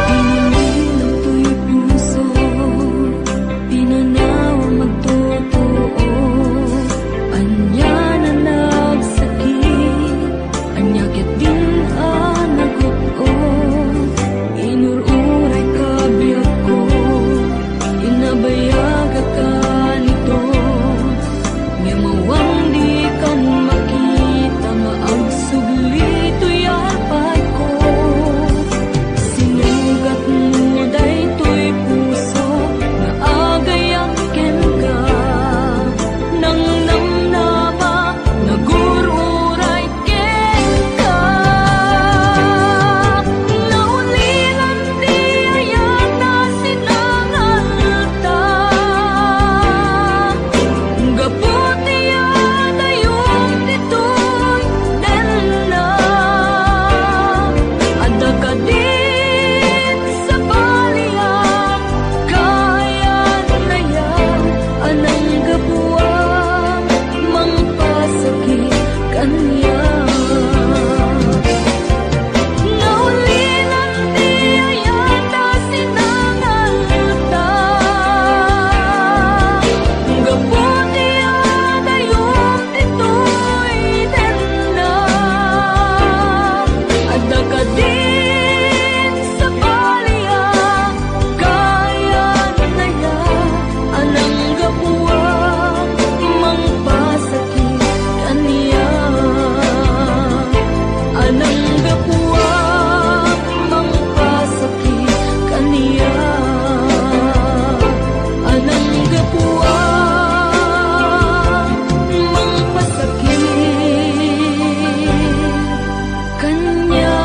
Pinililaw to'y puso, pinanaw magtotoo, anya na nagsakit, anya ket din anaguto, inururay kabiyag ko, inabayag ka nito, nga mawang di kan makita nga agsubli to'y arpad ko. Sinugat mo daytoy puso nga agay ang ken ka, nang namnama nagururay ken ka. Naulilan di ayata sinangalta, gaputi adayom ditoy nanda, adda ka din sa baliya, kayan kayan anang kapuwang mangpasakit kaniya. Naulilan di ayata sinangalta, gaputi adayom ditoy nanda, adda ka din sa baliya, kayan kayan anang kapuwang mangpasakit kaniya. Anang kapuwang mangpasakit kaniya, anang kapuwang mangpasakit kaniya.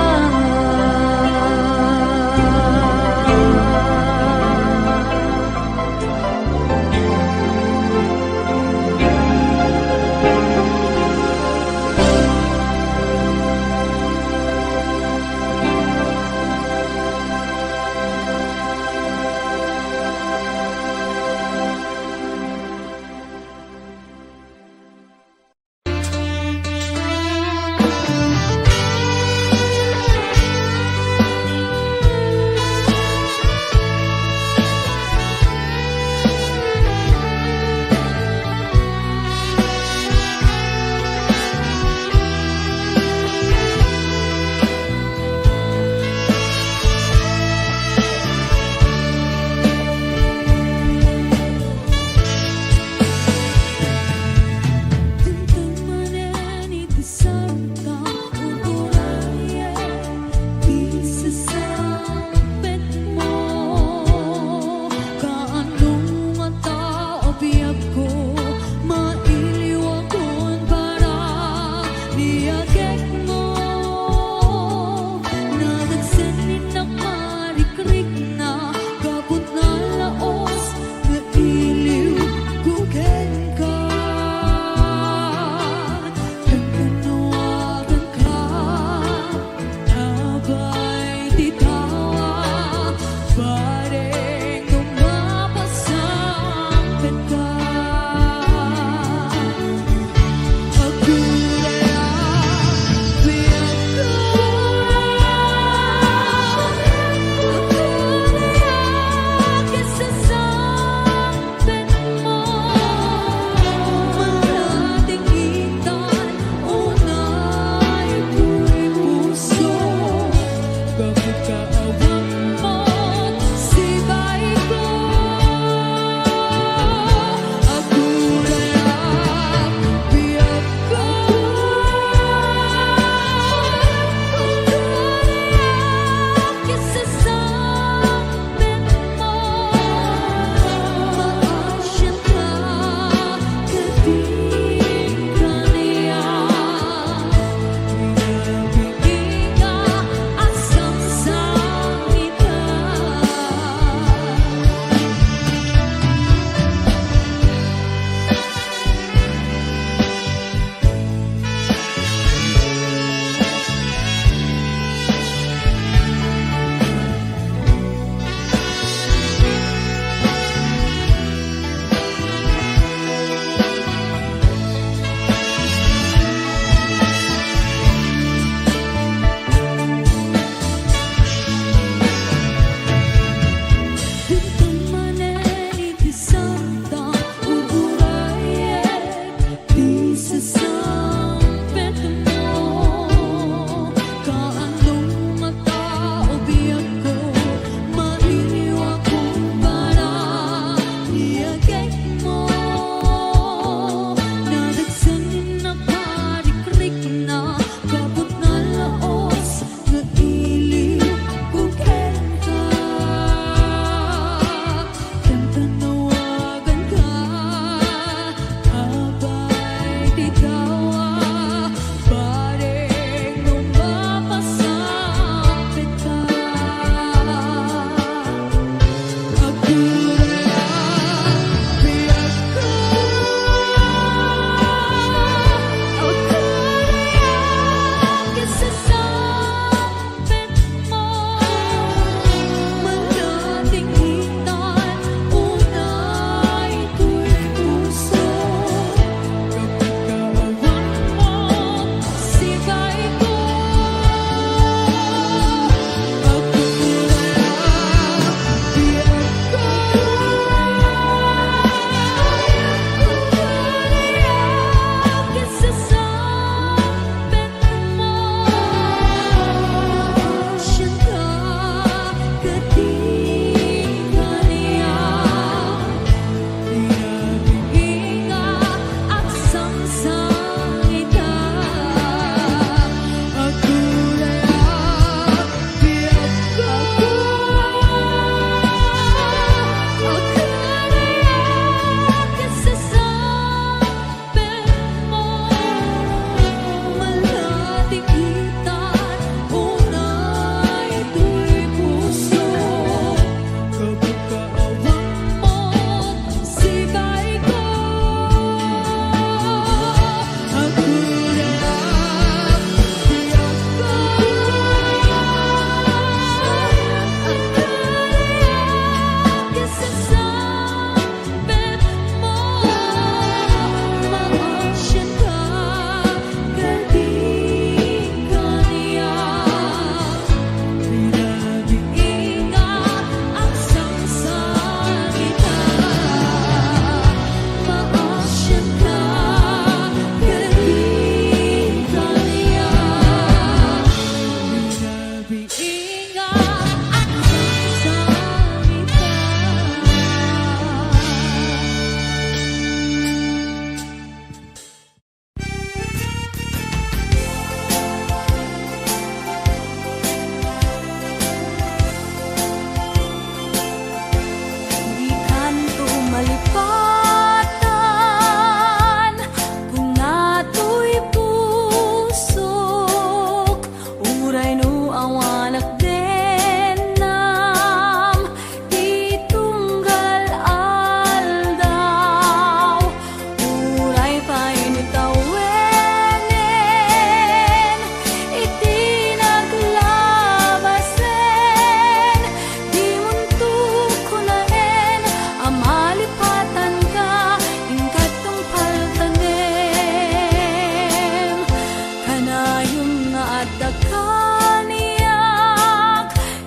dakaniyak,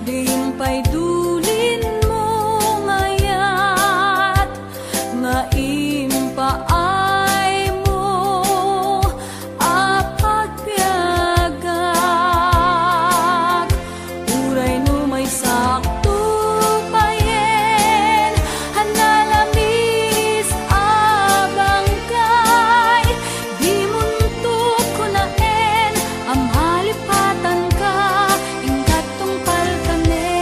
dihimpay dulin mo ngayat, nga impaay mo apagpiagak. Uray no may sakto payen, hanalamis abang kay, di muntok ko naen, amalipatan ka, ingkat tungpal kanem.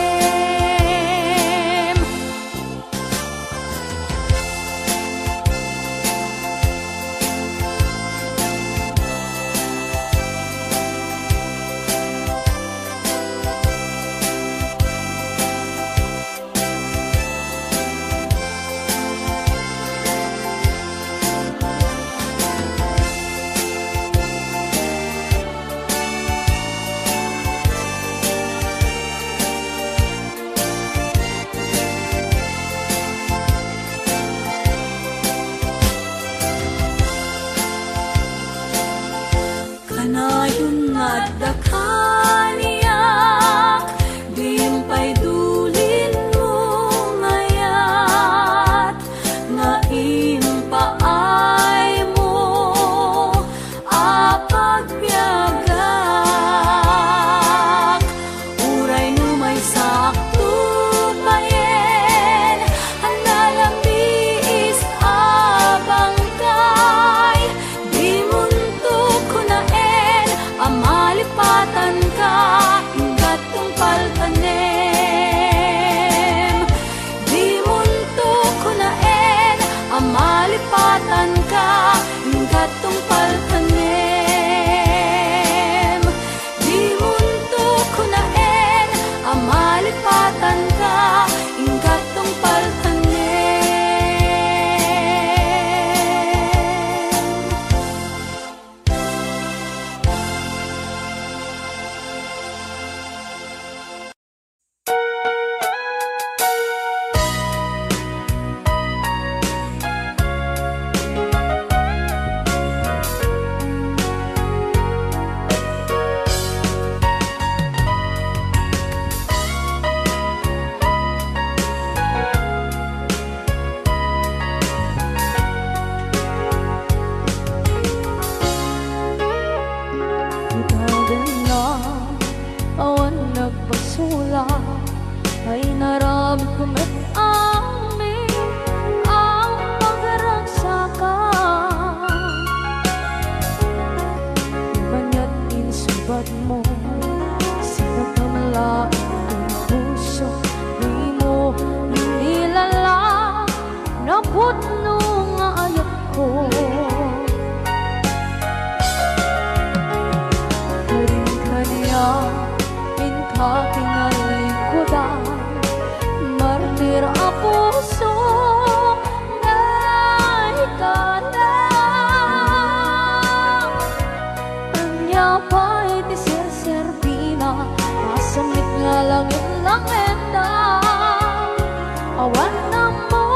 Kanayon nga dakaniyak, dihimpay dulin mo ngayat, nga impaay mo apagpiagak. Uray no may sakto payen, hanalamis abang kay, di muntok ko naen, amalipatan ka, ingkat tungpal kanem. Di muntok ko naen, amalipatan ka, ingkat tungpal kanem. Di muntok ko naen, amalipatan ka, ingkat tungpal kanem. Itagan na awan nagpasula, ay narami kumet amin ang pagragsakan. Ibanya't insubat mo, sa pagkamalain ng puso, di mo inilala, naputno nga ayat ko. Inka kinalikudan, martir a puso na ikalang. Anya pa'y ti serserpina, masamit nga langit awan na mo,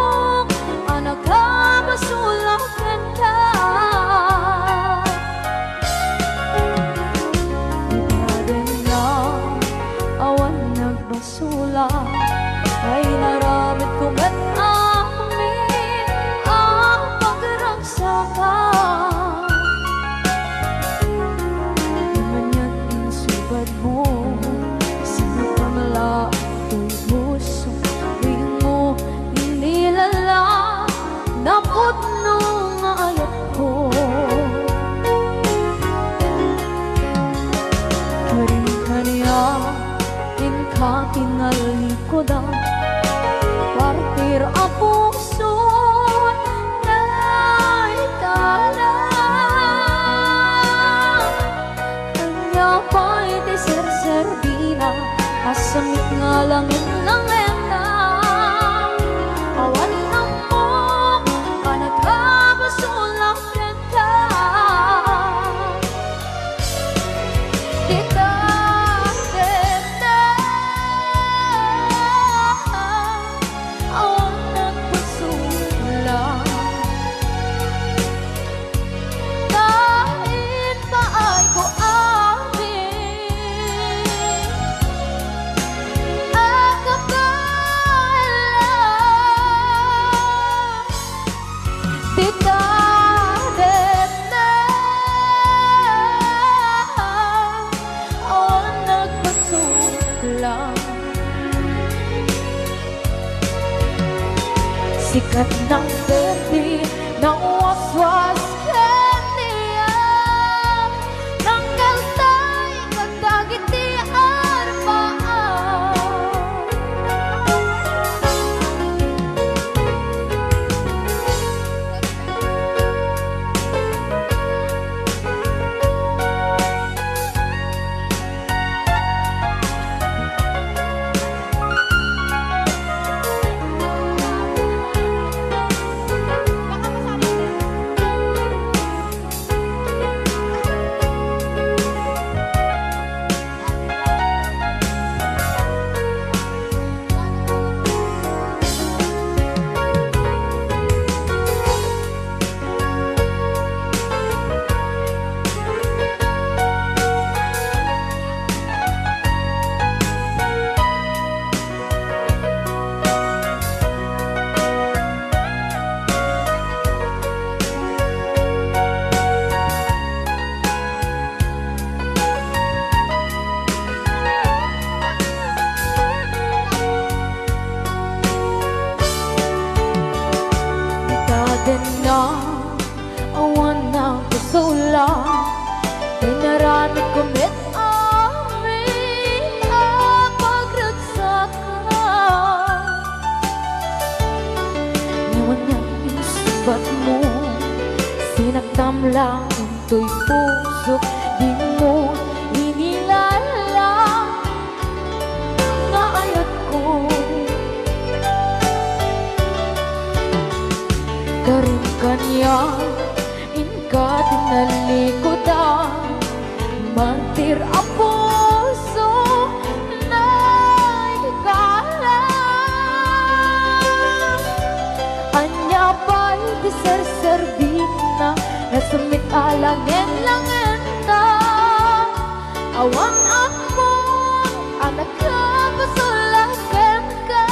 anak ka basulakan ka. Basula ay naramit kong at amin ang pagragsakan. Imanyan insubad mo, sinapamala ang puso, tuwing mo inilala, naputno nga ayat ko. Karing-kaniya inka kinalikodan, partir a puso na ikalang. Kanya pa'y ti serserbina, asamit nga langit ng endang. Awan na mo, anak ka basulak ka. Kahit pa ay ko amin Sikat ng berde ng waswas kaniya ng kaltay kagdagit di arbaan. Na awan ng kusula Dinarami kumit amin ang pagragsakan. Ngayon niyang isubat mo Sinagtam lang ito'y puso Di mo inilala Nga ayat ko Karin kanya inka tinalikodan Mantir ang puso na ikalang Anya ba'y di serserbina Nasumit alangin langin na Awan akong anak ka pasulagan ka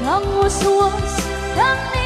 ang waswas ng